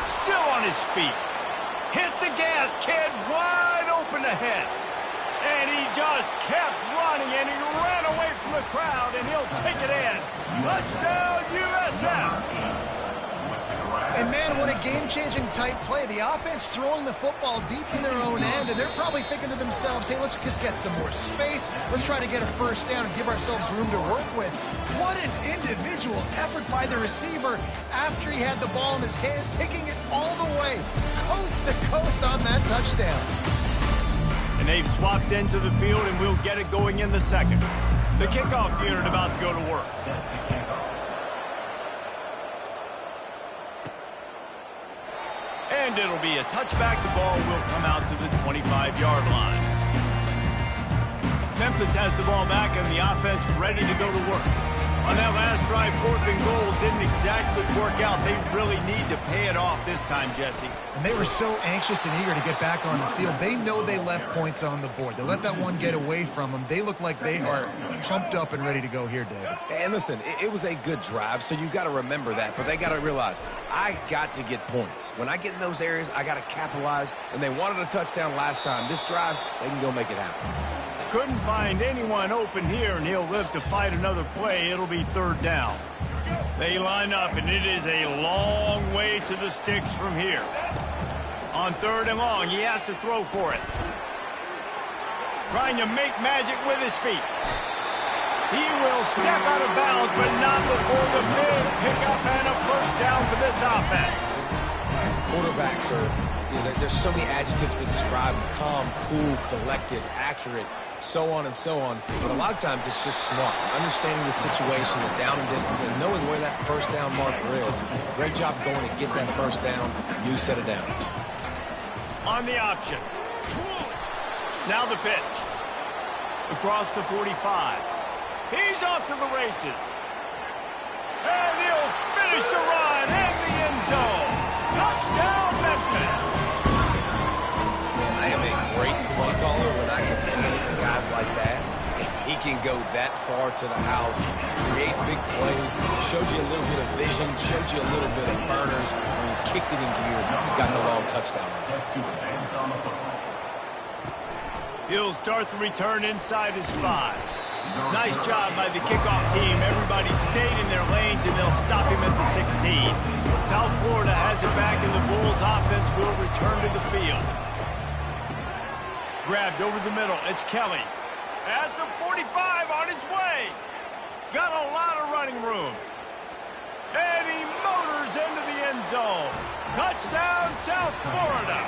Still on his feet. Hit the gas, kid. Wide open ahead. And he just kept running, and he ran away from the crowd, and he'll take it in. Touchdown, USF. And, man, what a game-changing type play. The offense throwing the football deep in their own end, and they're probably thinking to themselves, hey, let's just get some more space. Let's try to get a 1st down and give ourselves room to work with. What an individual effort by the receiver after he had the ball in his hand, taking it all the way, coast to coast on that touchdown. And they've swapped into the field, and we'll get it going in the 2nd. The kickoff unit about to go to work. And it'll be a touchback. The ball will come out to the 25-yard line. Memphis has the ball back, and the offense ready to go to work. On that last drive, 4th and goal didn't exactly work out. They really need to pay it off this time, Jesse. And they were so anxious and eager to get back on the field. They know they left points on the board. They let that one get away from them. They look like they are pumped up and ready to go here, David. And listen, it was a good drive, so you got to remember that. But they got to realize, I got to get points. When I get in those areas, I got to capitalize. And they wanted a touchdown last time. This drive, they can go make it happen. Couldn't find anyone open here, and he'll live to fight another play. It'll be 3rd down. They line up, and it is a long way to the sticks from here. On 3rd and long, he has to throw for it. Trying to make magic with his feet. He will step out of bounds, but not before the big pickup and a 1st down for this offense. Quarterbacks are, there's so many adjectives to describe them: calm, cool, collected, accurate, so on and so on. But a lot of times it's just smart, understanding the situation, the down and distance, and knowing where that 1st down marker is. Great job going to get that 1st down, new set of downs. On the option. Now the pitch. Across the 45. He's off to the races. And he'll finish the run in the end zone. Touchdown, Memphis. I am a great play caller when I can hand it to guys like that. He can go that far to the house, create big plays, showed you a little bit of vision, showed you a little bit of burners. When he kicked it in gear, got the long touchdown. He'll start the return inside his 5. Nice job by the kickoff team. Everybody stayed in their lanes, and they'll stop him at the 16. South Florida has it back, and the Bulls offense will return to the field. Grabbed over the middle. It's Kelly. At the 45 on his way. Got a lot of running room. And he motors into the end zone. Touchdown, South Florida.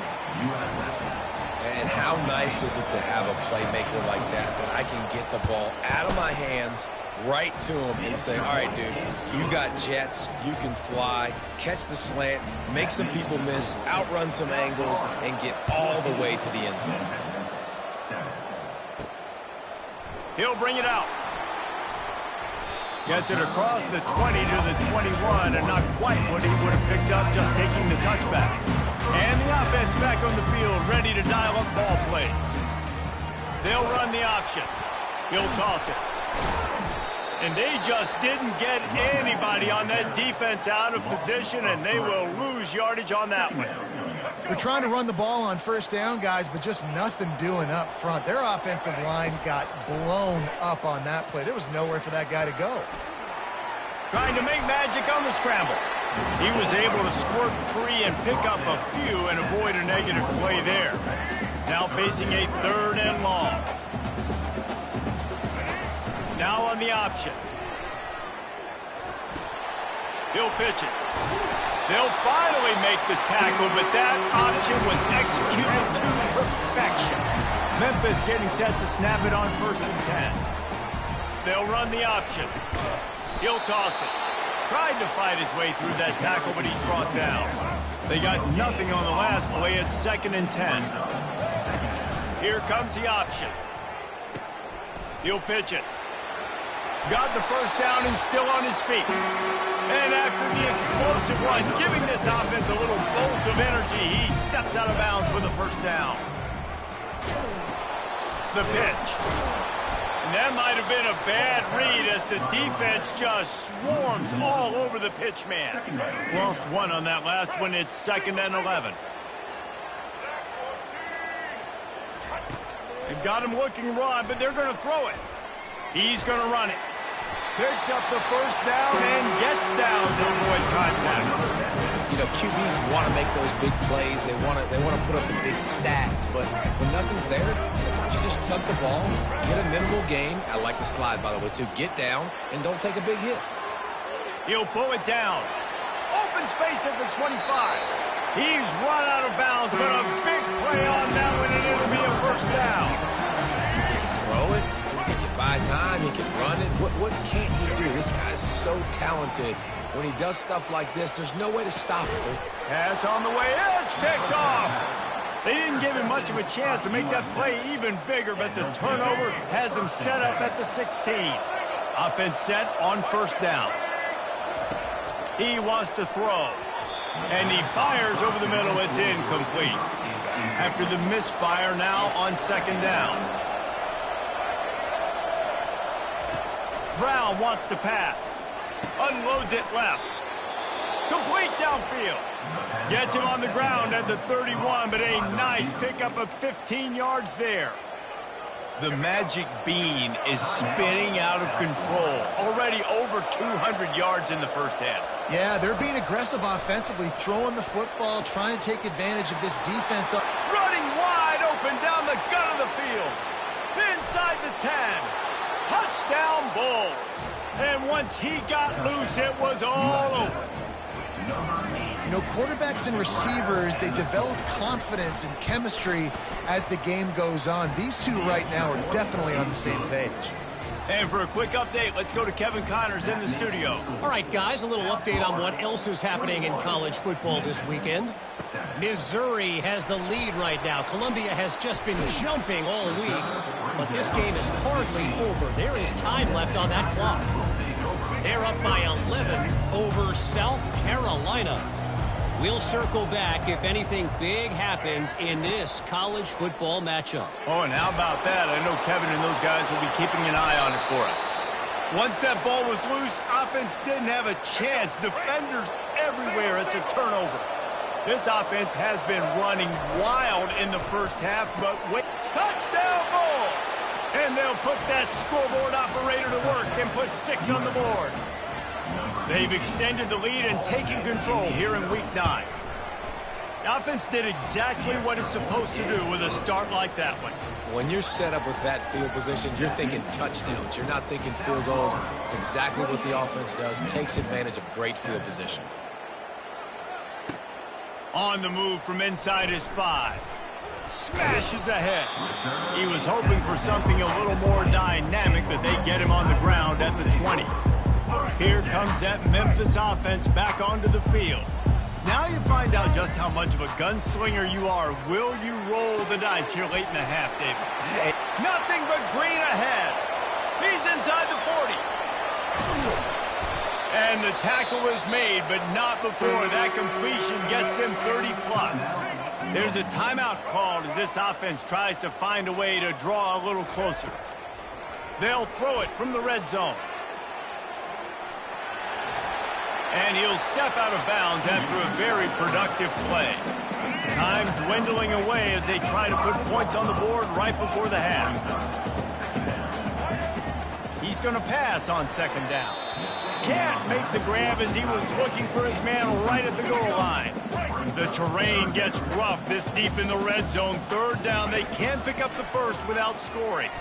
And how nice is it to have a playmaker like that I can get the ball out of my hands right to him and say, all right, dude, you got jets, you can fly, catch the slant, make some people miss, outrun some angles, and get all the way to the end zone. He'll bring it out. Gets it across the 20 to the 21, and not quite what he would have picked up just taking the touchback. And the offense back on the field, ready to dial up ball plays. They'll run the option. He'll toss it. And they just didn't get anybody on that defense out of position, and they will lose yardage on that one. They're trying to run the ball on first down, guys, but just nothing doing up front. Their offensive line got blown up on that play. There was nowhere for that guy to go. Trying to make magic on the scramble. He was able to squirt free and pick up a few and avoid a negative play there. Now facing a 3rd and long. Now on the option. He'll pitch it. They'll finally make the tackle, but that option was executed to perfection. Memphis getting set to snap it on 1st and 10. They'll run the option. He'll toss it. Tried to fight his way through that tackle, but he's brought down. They got nothing on the last play. It's 2nd and 10. Here comes the option. He'll pitch it. Got the first down and still on his feet. And after the explosive run, giving this offense a little bolt of energy, he steps out of bounds with a first down. The pitch. And that might have been a bad read as the defense just swarms all over the pitch man. Lost one on that last one. It's 2nd and 11. They've got him looking raw, but they're going to throw it. He's going to run it. Picks up the first down and gets down to avoid contact. You know, QBs want to make those big plays. They want to put up the big stats. But when nothing's there, sometimes you just tuck the ball, get a minimal gain. I like the slide, by the way, too. Get down and don't take a big hit. He'll pull it down. Open space at the 25. He's run out of bounds, but a big play on that one, and it'll be a first down. He can throw it. He can buy time. He can run it. What can't he do? This guy's so talented. When he does stuff like this, there's no way to stop it. Pass on the way. It's picked off. They didn't give him much of a chance to make that play even bigger, but the turnover has them set up at the 16. Offense set on first down. He wants to throw. And he fires over the middle. It's incomplete. After the misfire, now on 2nd down. Brown wants to pass. Unloads it left. Complete downfield. Gets him on the ground at the 31, but a nice pickup of 15 yards there. The magic bean is spinning out of control. Already over 200 yards in the first half. Yeah, they're being aggressive offensively, throwing the football, trying to take advantage of this defense. Running wide open down the gut of the field. Inside the 10. Touchdown Bulls. And once he got loose, it was all over. You know, quarterbacks and receivers, they develop confidence and chemistry as the game goes on. These two right now are definitely on the same page. And for a quick update, let's go to Kevin Connors in the studio. All right, guys, a little update on what else is happening in college football this weekend. Missouri has the lead right now. Columbia has just been jumping all week, but this game is hardly over. There is time left on that clock. They're up by 11 over South Carolina. We'll circle back if anything big happens in this college football matchup. Oh, and how about that? I know Kevin and those guys will be keeping an eye on it for us. Once that ball was loose, offense didn't have a chance. Defenders everywhere. It's a turnover. This offense has been running wild in the first half, but wait. Touchdown Bulls! And they'll put that scoreboard operator to work and put 6 on the board. They've extended the lead and taken control here in Week 9. The offense did exactly what it's supposed to do with a start like that one. When you're set up with that field position, you're thinking touchdowns. You're not thinking field goals. It's exactly what the offense does. Takes advantage of great field position. On the move from inside his 5. Smashes ahead. He was hoping for something a little more dynamic, but they get him on the ground at the 20. Here comes that Memphis offense back onto the field. Now you find out just how much of a gunslinger you are. Will you roll the dice here late in the half, David? Hey, nothing but green ahead. He's inside the 40. And the tackle is made, but not before that completion gets them 30-plus. There's a timeout called as this offense tries to find a way to draw a little closer. They'll throw it from the red zone. And he'll step out of bounds after a very productive play. Time dwindling away as they try to put points on the board right before the half. He's going to pass on second down. Can't make the grab as he was looking for his man right at the goal line. The terrain gets rough this deep in the red zone. Third down, they can't pick up the first without scoring.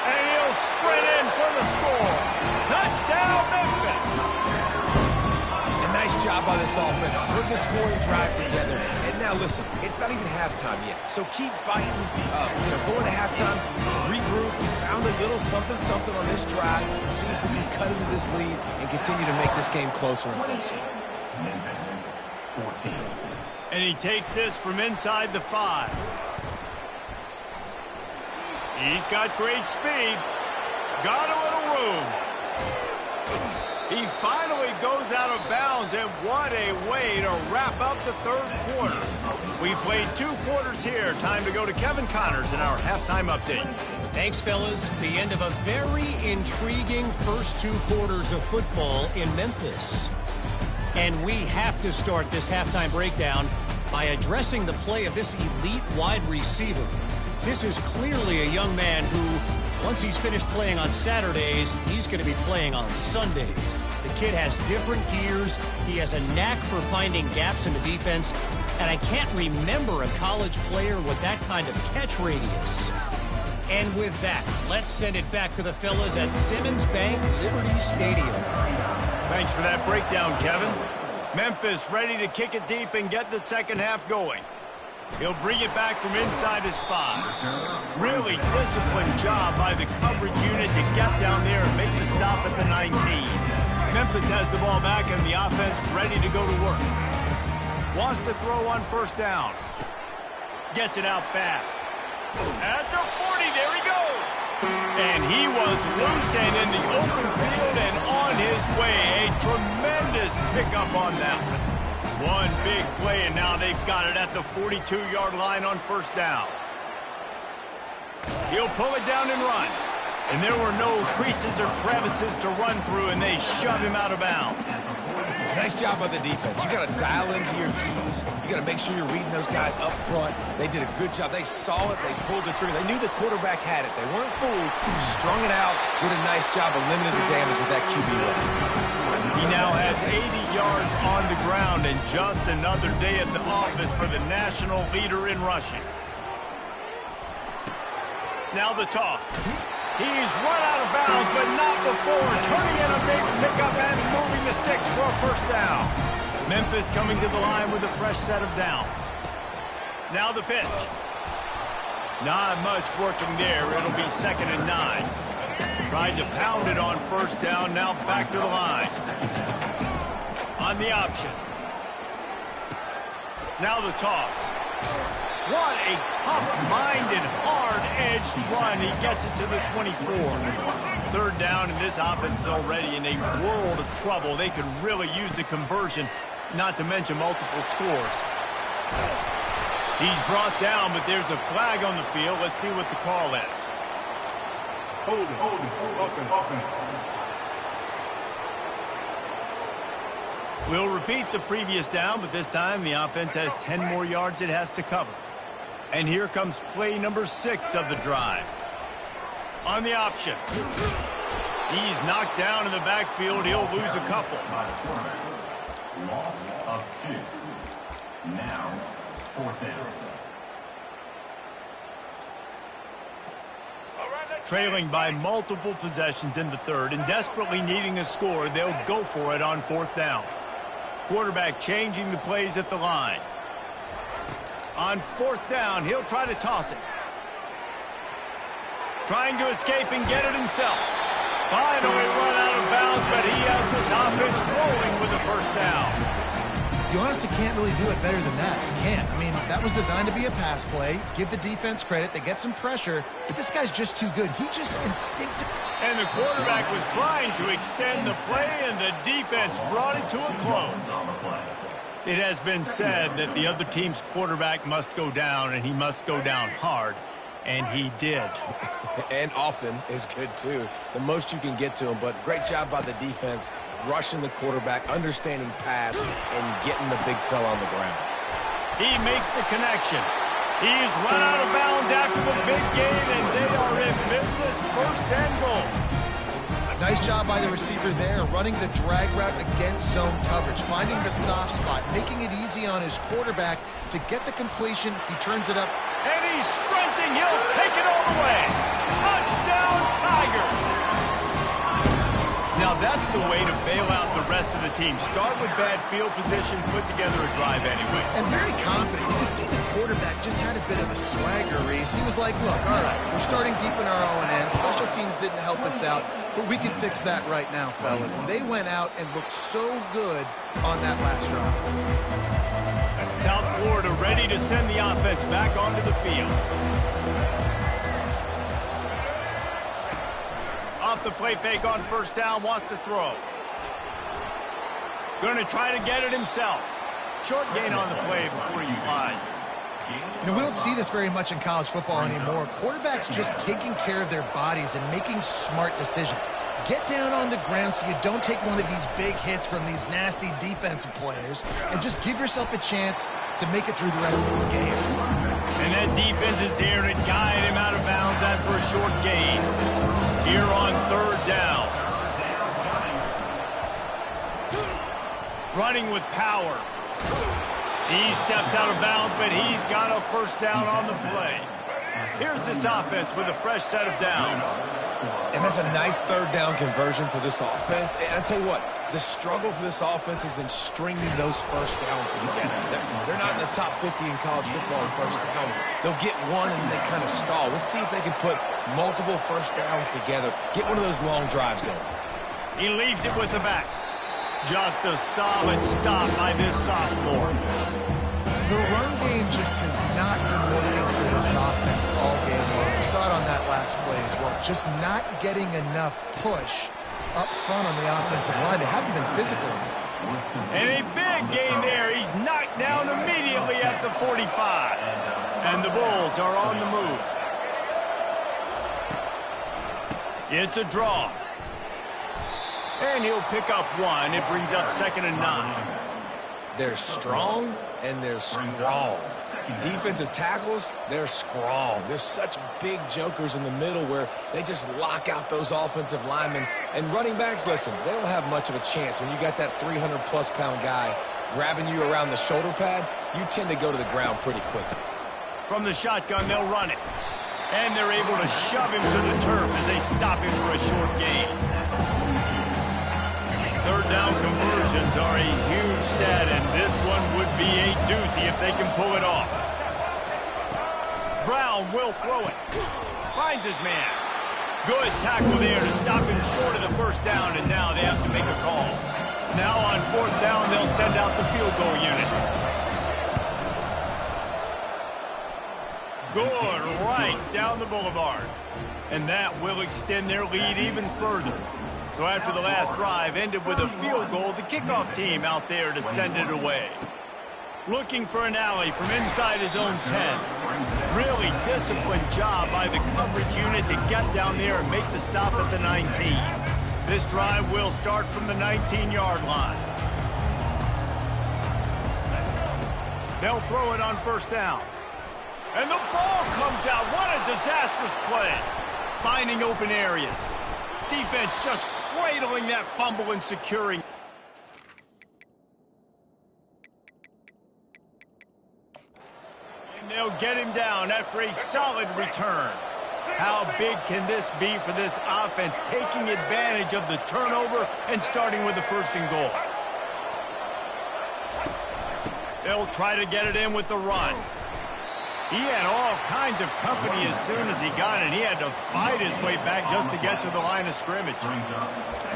And he'll sprint in for the score. Touchdown, Memphis. A nice job by this offense. Put the scoring drive together. And now listen, it's not even halftime yet. So keep fighting. Going to halftime, regroup. We found a little something on this drive. See if we can cut into this lead and continue to make this game closer and closer. Memphis, 14. And he takes this from inside the 5. He's got great speed. Got a little room. He finally goes out of bounds, and what a way to wrap up the third quarter. We played 2 quarters here. Time to go to Kevin Connors in our halftime update. Thanks, fellas. The end of a very intriguing first 2 quarters of football in Memphis. And we have to start this halftime breakdown by addressing the play of this elite wide receiver. This is clearly a young man who, once he's finished playing on Saturdays, he's going to be playing on Sundays. The kid has different gears. He has a knack for finding gaps in the defense. And I can't remember a college player with that kind of catch radius. And with that, let's send it back to the fellas at Simmons Bank Liberty Stadium. Thanks for that breakdown, Kevin. Memphis ready to kick it deep and get the second half going. He'll bring it back from inside his 5. Really disciplined job by the coverage unit to get down there and make the stop at the 19. Memphis has the ball back and the offense ready to go to work. Wants to throw on first down. Gets it out fast. At the 40, there he goes. And he was loose and in the open field and on his way. A tremendous pickup on that one. One big play, and now they've got it at the 42-yard line on first down. He'll pull it down and run. And there were no creases or crevices to run through, and they shove him out of bounds. Nice job by the defense. You got to dial into your keys. You got to make sure you're reading those guys up front. They did a good job. They saw it. They pulled the trigger. They knew the quarterback had it. They weren't fooled. Strung it out. Did a nice job of limiting the damage with that QB run. He now has 80 yards on the ground and just another day at the office for the national leader in rushing. Now the toss. He's run out of bounds, but not before turning in a big pickup and moving the sticks for a first down. Memphis coming to the line with a fresh set of downs. Now the pitch. Not much working there. It'll be 2nd and 9. Tried to pound it on first down, now back to the line. On the option. Now the toss. What a tough-minded, hard-edged run. He gets it to the 24. Third down, and this offense is already in a world of trouble. They could really use a conversion, not to mention multiple scores. He's brought down, but there's a flag on the field. Let's see what the call is. Holding, offense. We'll repeat the previous down, but this time the offense has 10 more yards it has to cover. And here comes play number 6 of the drive. On the option. He's knocked down in the backfield. He'll lose a couple. Loss of 2. Now, 4th down. Trailing by multiple possessions in the third and desperately needing a score, they'll go for it on 4th down. Quarterback changing the plays at the line. On 4th down, he'll try to toss it. Trying to escape and get it himself. Finally run out of bounds, but he has this offense rolling with the 1st down. You honestly can't really do it better than that. You can't. I mean, that was designed to be a pass play. Give the defense credit. They get some pressure, but this guy's just too good. He just instinctively... And the quarterback was trying to extend the play, and the defense brought it to a close. It has been said that the other team's quarterback must go down, and he must go down hard. And he did. And often is good, too. The most you can get to him, but great job by the defense, rushing the quarterback, understanding pass, and getting the big fella on the ground. He makes the connection. He's run out of bounds after the big gain, and they are in business, 1st and goal. Nice job by the receiver there, running the drag route against zone coverage, finding the soft spot, making it easy on his quarterback to get the completion. He turns it up. And he's sprinting. He'll take it all the way. Touchdown, Tiger. Now that's the way to bail out the rest of the team. Start with bad field position, put together a drive anyway. And very confident. You can see the quarterback just had a bit of a swagger, Reese. He was like, look, all right, we're starting deep in our own end. Special teams didn't help us out, but we can fix that right now, fellas. And they went out and looked so good on that last drive. South Florida ready to send the offense back onto the field. Off the play fake on 1st down, wants to throw. Going to try to get it himself. Short gain on the play before he slides. You know, we don't see this very much in college football anymore. Quarterbacks just taking care of their bodies and making smart decisions. Get down on the ground so you don't take one of these big hits from these nasty defensive players, and just give yourself a chance to make it through the rest of this game. And that defense is there to guide him out of bounds after a short gain. Here on 3rd down. Running with power. He steps out of bounds, but he's got a 1st down on the play. Here's this offense with a fresh set of downs. And that's a nice 3rd down conversion for this offense. And I tell you what, the struggle for this offense has been stringing those 1st downs together. They're not in the top 50 in college football in 1st downs. They'll get one and they kind of stall. Let's see if they can put multiple 1st downs together. Get one of those long drives going. He leaves it with the back. Just a solid stop by this sophomore. The run game just has not been working for this offense all game long. We saw it on that last play as well. Just not getting enough push up front on the offensive line. They haven't been physical. And a big gain there. He's knocked down immediately at the 45. And the Bulls are on the move. It's a draw. And he'll pick up one. It brings up 2nd and 9. They're strong and they're strong. Defensive tackles, they're strong. There's such big jokers in the middle where they just lock out those offensive linemen. And running backs, listen, they don't have much of a chance. When you got that 300-plus pound guy grabbing you around the shoulder pad, you tend to go to the ground pretty quickly. From the shotgun, they'll run it. And they're able to shove him to the turf as they stop him for a short gain. 3rd down conversions are a huge stat, and this one would be a doozy if they can pull it off. Brown will throw it. Finds his man. Good tackle there to stop him short of the 1st down, and now they have to make a call. Now on 4th down, they'll send out the field goal unit. Good right down the boulevard. And that will extend their lead even further. So after the last drive ended with a field goal, the kickoff team out there to send it away. Looking for an alley from inside his own 10. Really disciplined job by the coverage unit to get down there and make the stop at the 19. This drive will start from the 19-yard line. They'll throw it on 1st down. And the ball comes out. What a disastrous play. Finding open areas. Defense just cradling that fumble and securing. They'll get him down after a solid return. How big can this be for this offense, taking advantage of the turnover and starting with the first and goal? They'll try to get it in with the run. He had all kinds of company as soon as he got it. He had to fight his way back just to get to the line of scrimmage.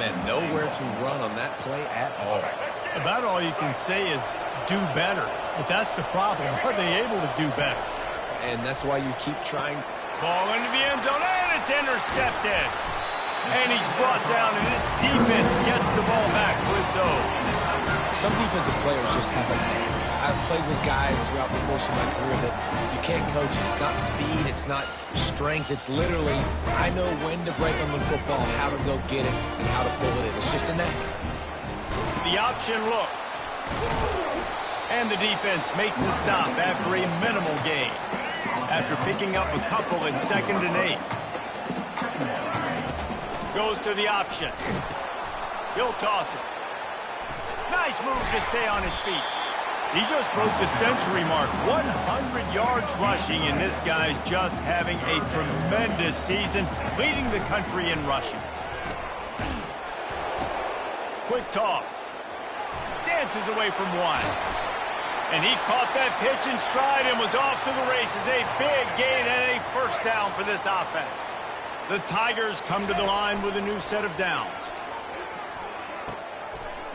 Man, nowhere to run on that play at all. About all you can say is do better. But that's the problem. Are they able to do better? And that's why you keep trying. Ball into the end zone, and it's intercepted. And he's brought down, and this defense gets the ball back for its own. Some defensive players just have a knack. I've played with guys throughout the course of my career that you can't coach it. It's not speed, it's not strength. It's literally, I know when to break on the football, how to go get it, and how to pull it in. It's just a knack. The option look. And the defense makes the stop after a minimal gain. After picking up a couple in 2nd and 8. Goes to the option. He'll toss it. Nice move to stay on his feet. He just broke the century mark. 100 yards rushing, and this guy's just having a tremendous season, leading the country in rushing. Quick toss. Dances away from one. And he caught that pitch in stride and was off to the races. A big gain and a first down for this offense. The Tigers come to the line with a new set of downs.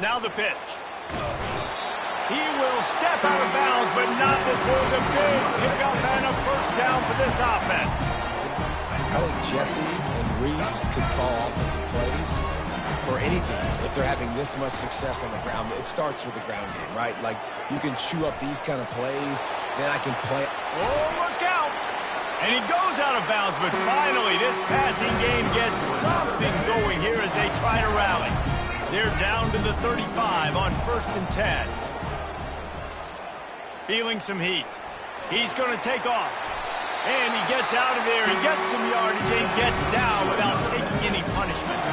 Now the pitch. He will step out of bounds, but not before the big pickup and a first down for this offense. I think Jesse and Reese could call offensive plays for any team if they're having this much success on the ground. It starts with the ground game, right? Like, you can chew up these kind of plays, then I can play. Oh, look out! And he goes out of bounds, but finally this passing game gets something going here as they try to rally. They're down to the 35 on 1st and 10. Feeling some heat. He's going to take off. And he gets out of there and gets some yardage and gets down without taking any punishment.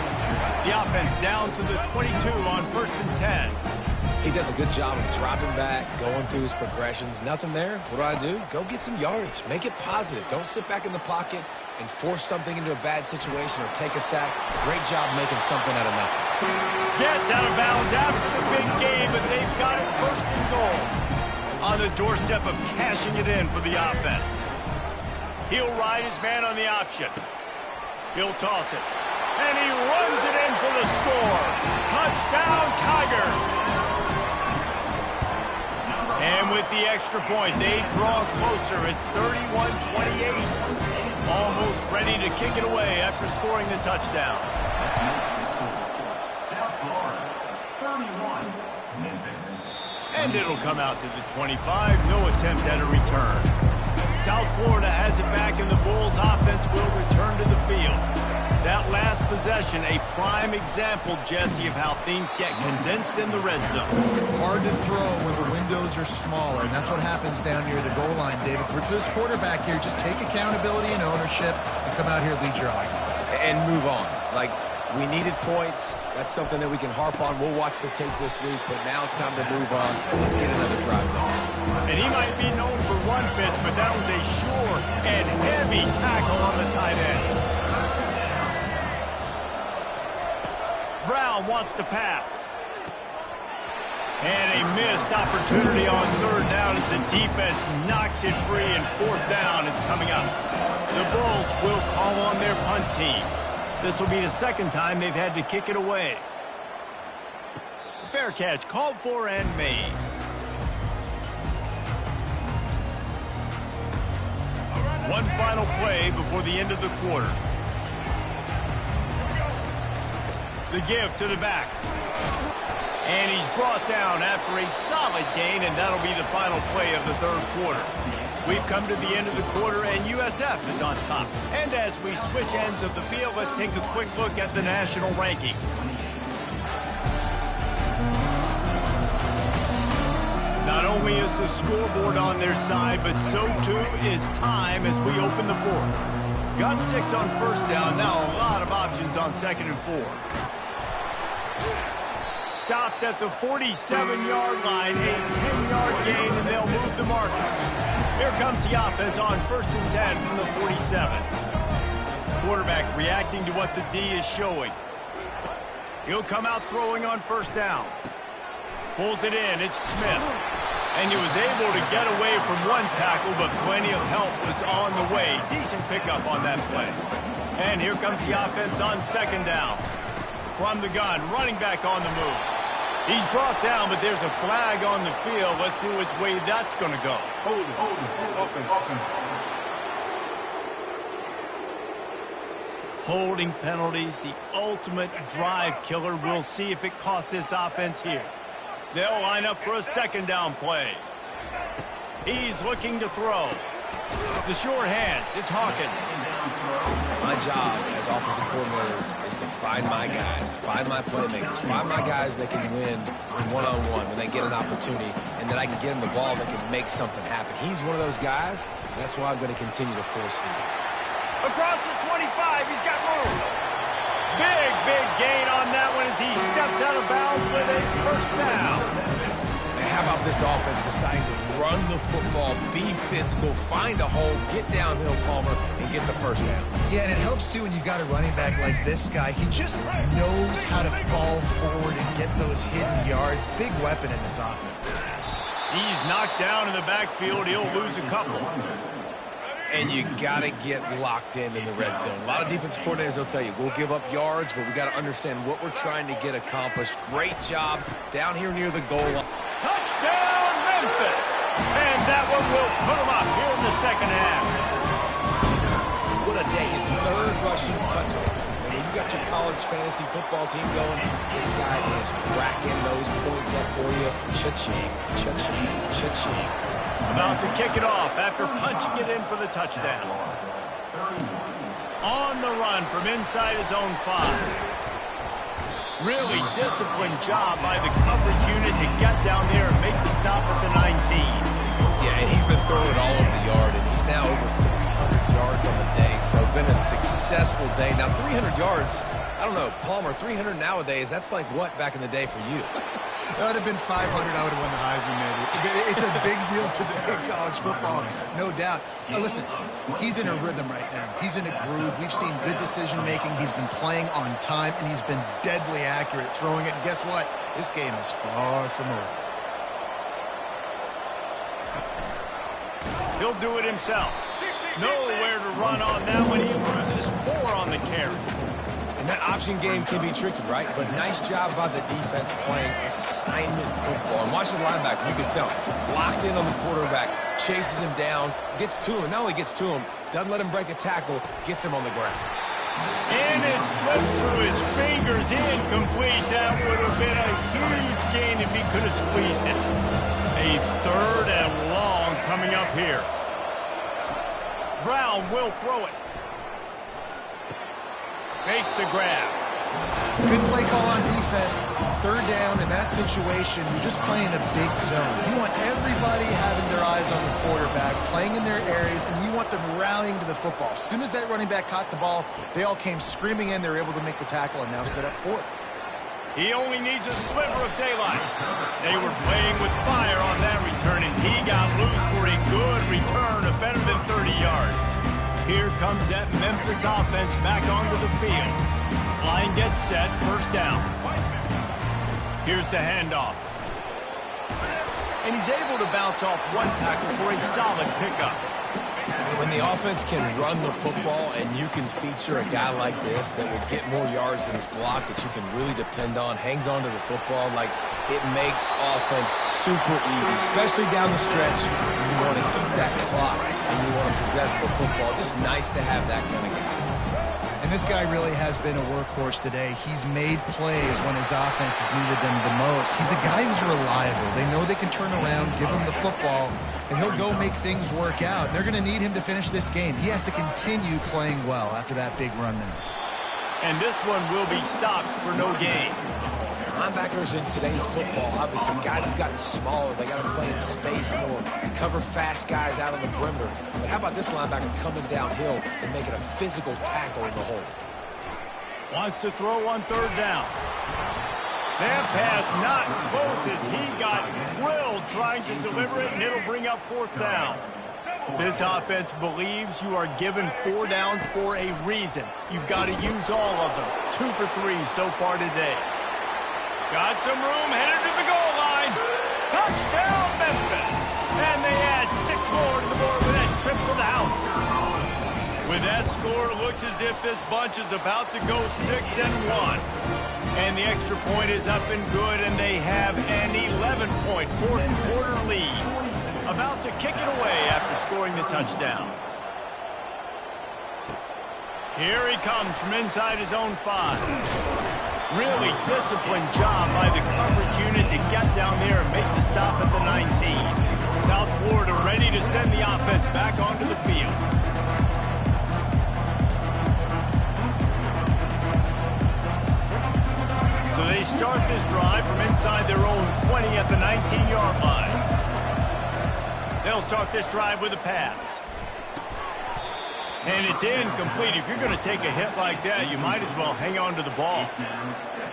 The offense down to the 22 on 1st and 10. He does a good job of dropping back, going through his progressions. Nothing there. What do? Go get some yardage. Make it positive. Don't sit back in the pocket and force something into a bad situation or take a sack. Great job making something out of nothing. Gets out of bounds after the big game, but they've got it 1st and goal. On the doorstep of cashing it in for the offense. He'll ride his man on the option. He'll toss it. And he runs it in for the score. Touchdown, Tiger. And with the extra point, they draw closer. It's 31-28. Almost ready to kick it away after scoring the touchdown. South Florida, 31. Memphis. And it'll come out to the 25. No attempt at a return. South Florida has it back, and the Bulls offense will return to the field. That last possession, a prime example, Jesse, of how things get condensed in the red zone. Hard to throw when the windows are smaller, and that's what happens down near the goal line, David. For this quarterback here, just take accountability and ownership and come out here and lead your offense. And move on. Like, we needed points. That's something that we can harp on. We'll watch the tape this week, but now it's time to move on. Let's get another drive going. And he might be known for run fits, but that was a sure and heavy tackle on the tight end. Brown wants to pass. And a missed opportunity on 3rd down as the defense knocks it free, and 4th down is coming up. The Bulls will call on their punt team. This will be the 2nd time they've had to kick it away. Fair catch called for and made. One final play before the end of the quarter. The give to the back. And he's brought down after a solid gain, and that'll be the final play of the 3rd quarter. We've come to the end of the quarter, and USF is on top. And as we switch ends of the field, let's take a quick look at the national rankings. Not only is the scoreboard on their side, but so too is time as we open the 4th. Got 6 on 1st down, now a lot of options on 2nd and 4. Stopped at the 47-yard line, a 10-yard gain, and they'll move the markers. Here comes the offense on 1st and 10 from the 47. Quarterback reacting to what the D is showing. He'll come out throwing on 1st down. Pulls it in. It's Smith. And he was able to get away from one tackle, but plenty of help was on the way. Decent pickup on that play. And here comes the offense on 2nd down. From the gun, running back on the move. He's brought down, but there's a flag on the field. Let's see which way that's going to go. Hold it. Holding penalties, the ultimate drive killer. We'll see if it costs this offense here. They'll line up for a 2nd down play. He's looking to throw. The short hands, it's Hawkins. My job as offensive coordinator is to find my guys, find my playmakers, find my guys that can win one-on-one when they get an opportunity, and then I can get them the ball that can make something happen. He's one of those guys, and that's why I'm going to continue to force feed him. Across the 25, he's got room. Big gain on that one as he steps out of bounds with a 1st down. Man, how about this offense deciding to run the football, be physical, find a hole, get downhill, Palmer, and get the 1st down. Yeah, and it helps, too, when you've got a running back like this guy. He just knows how to fall forward and get those hidden yards. Big weapon in this offense. He's knocked down in the backfield. He'll lose a couple. And you got to get locked in the red zone. A lot of defensive coordinators, they'll tell you, we'll give up yards, but we got to understand what we're trying to get accomplished. Great job down here near the goal line. Touchdown, Memphis! And that one will put them up here in the 2nd half. What a day. His 3rd rushing touchdown. And when you got your college fantasy football team going, this guy is racking those points up for you. Cha-ching, cha-ching, cha-ching. About to kick it off after punching it in for the touchdown. On the run from inside his own 5. Really disciplined job by the coverage unit to get down there and make the stop at the 19. Yeah, and he's been throwing it all over the yard, and he's now over 300 yards on the day. So it's been a successful day. Now, 300 yards, I don't know, Palmer, 300 nowadays, that's like what back in the day for you? That would have been 500. I would have won the Heisman, maybe. It's a big deal today in college football, no doubt. Now, listen, he's in a rhythm right now. He's in a groove. We've seen good decision-making. He's been playing on time, and he's been deadly accurate throwing it. And guess what? This game is far from over. He'll do it himself. Nowhere to run on that one. He loses 4 on the carry. And that option game can be tricky, right? But nice job by the defense playing assignment football. And watch the linebacker, you can tell. Locked in on the quarterback, chases him down, gets to him. And not only gets to him, doesn't let him break a tackle, gets him on the ground. And it slips through his fingers, incomplete. That would have been a huge gain if he could have squeezed it. A 3rd and long coming up here. Brown will throw it. Makes the grab. Good play call on defense. 3rd down in that situation. You're just playing a big zone. You want everybody having their eyes on the quarterback, playing in their areas, and you want them rallying to the football. As soon as that running back caught the ball, they all came screaming in. They were able to make the tackle and now set up 4th. He only needs a sliver of daylight. They were playing with fire on that return, and he got loose for a good return of better than 30 yards. Here comes that Memphis offense back onto the field. Line gets set, 1st down. Here's the handoff. And he's able to bounce off one tackle for a solid pickup. When the offense can run the football and you can feature a guy like this that will get more yards than his block that you can really depend on, hangs onto the football, like it makes offense super easy, especially down the stretch when you want to eat that clock and you want to possess the football. Just nice to have that kind of guy. And this guy really has been a workhorse today. He's made plays when his offense has needed them the most. He's a guy who's reliable. They know they can turn around, give him the football, and he'll go make things work out. They're going to need him to finish this game. He has to continue playing well after that big run there. And this one will be stopped for no gain. Linebackers in today's football, obviously, guys have gotten smaller. They got to play in space more, cover fast guys out on the perimeter. But how about this linebacker coming downhill and making a physical tackle in the hole? Wants to throw on 3rd down. That pass not close as he got drilled trying to deliver it, and it'll bring up 4th down. This offense believes you are given 4 downs for a reason. You've got to use all of them. 2 for 3 so far today. Got some room, headed to the goal line. Touchdown, Memphis. And they add 6 more to the board with that trip to the house. With that score, it looks as if this bunch is about to go 6-1. And the extra point is up and good, and they have an 11-point fourth-quarter lead. About to kick it away after scoring the touchdown. Here he comes from inside his own 5. Really disciplined job by the coverage unit to get down there and make the stop at the 19. South Florida ready to send the offense back onto the field. So they start this drive from inside their own 20 at the 19-yard line. They'll start this drive with a pass. And it's incomplete. If you're going to take a hit like that, you might as well hang on to the ball.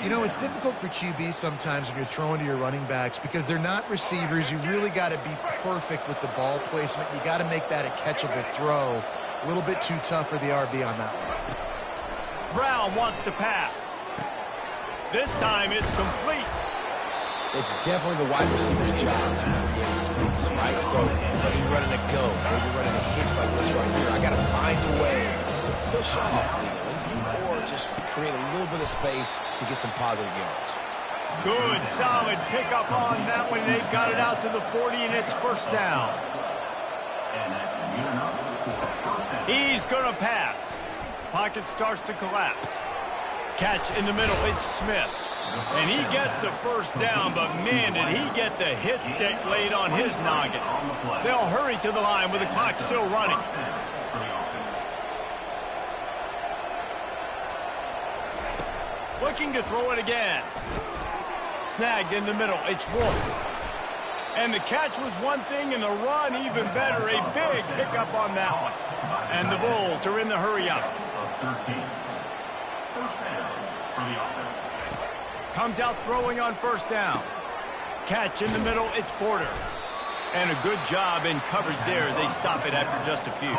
You know, it's difficult for QB sometimes when you're throwing to your running backs because they're not receivers. You really got to be perfect with the ball placement. You got to make that a catchable throw. A little bit too tough for the RB on that one. Brown wants to pass. This time it's complete. It's definitely the wide receiver's job to create space, right? So whether you're running a go, or you're running a hitch like this right here, I got to find a way to push off legally, or just create a little bit of space to get some positive yards. Good, solid pickup on that one. They've got it out to the 40, and it's first down. He's going to pass. Pocket starts to collapse. Catch in the middle. It's Smith. And he gets the first down, but man, did he get the hit stick laid on his noggin. They'll hurry to the line with the clock still running. Looking to throw it again. Snagged in the middle. It's Wolf. And the catch was one thing, and the run even better. A big pickup on that one. And the Bulls are in the hurry-up. First down for the offense. Comes out throwing on first down. Catch in the middle, it's Porter. And a good job in coverage there as they stop it after just a few.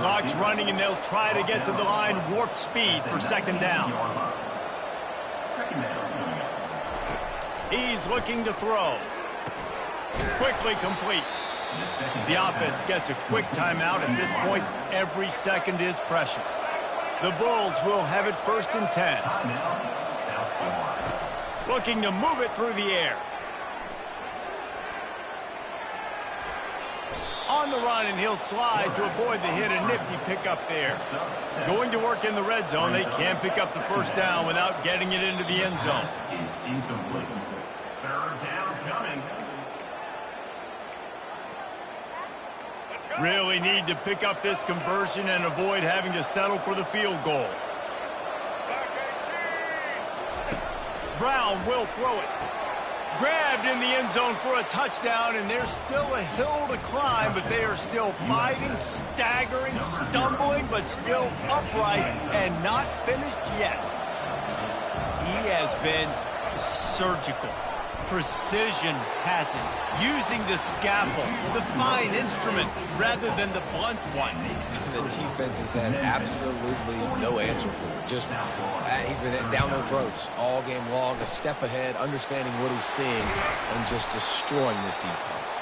Clock's running, and they'll try to get to the line, warp speed for second down. He's looking to throw. Quickly complete. The offense gets a quick timeout. At this point, every second is precious. The Bulls will have it first and 10. Looking to move it through the air. On the run, and he'll slide to avoid the hit. A nifty pickup there. Going to work in the red zone. They can't pick up the first down without getting it into the end zone. Is incomplete. Third down coming. Really need to pick up this conversion and avoid having to settle for the field goal. Brown will throw it. Grabbed in the end zone for a touchdown, and there's still a hill to climb, but they are still fighting, staggering, stumbling, but still upright and not finished yet. He has been surgical. Precision passes, using the scalpel, the fine instrument, rather than the blunt one. The defense has had absolutely no answer for it. Just, he's been down their throats all game long, a step ahead, understanding what he's seeing, and just destroying this defense.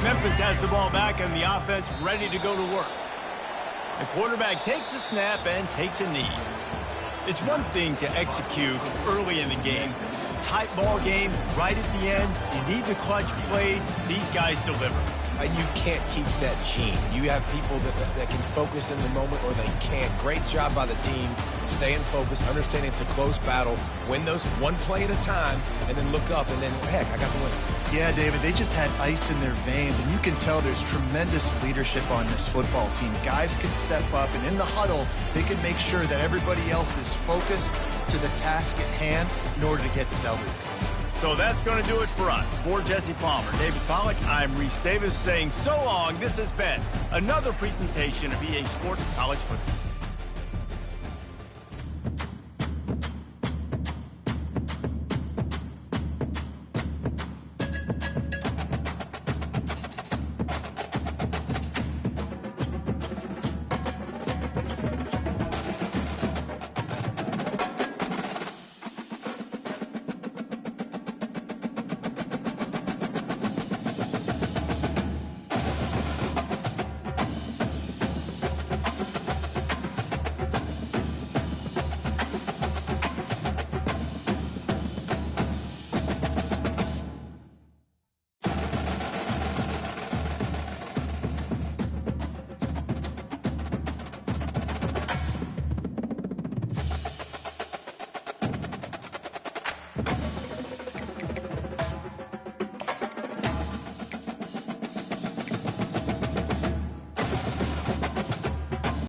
Memphis has the ball back, and the offense ready to go to work. The quarterback takes a snap and takes a knee. It's one thing to execute early in the game. Tight ball game, right at the end. You need the clutch plays. These guys deliver. And you can't teach that gene. You have people that can focus in the moment, or they can't. Great job by the team, staying focused, understanding it's a close battle, win those one play at a time, and then look up, and then, heck, I got the win. Yeah, David, they just had ice in their veins, and you can tell there's tremendous leadership on this football team. Guys can step up, and in the huddle, they can make sure that everybody else is focused to the task at hand in order to get the W. So that's going to do it for us. For Jesse Palmer, David Pollack, I'm Reese Davis saying so long. This has been another presentation of EA Sports College Football.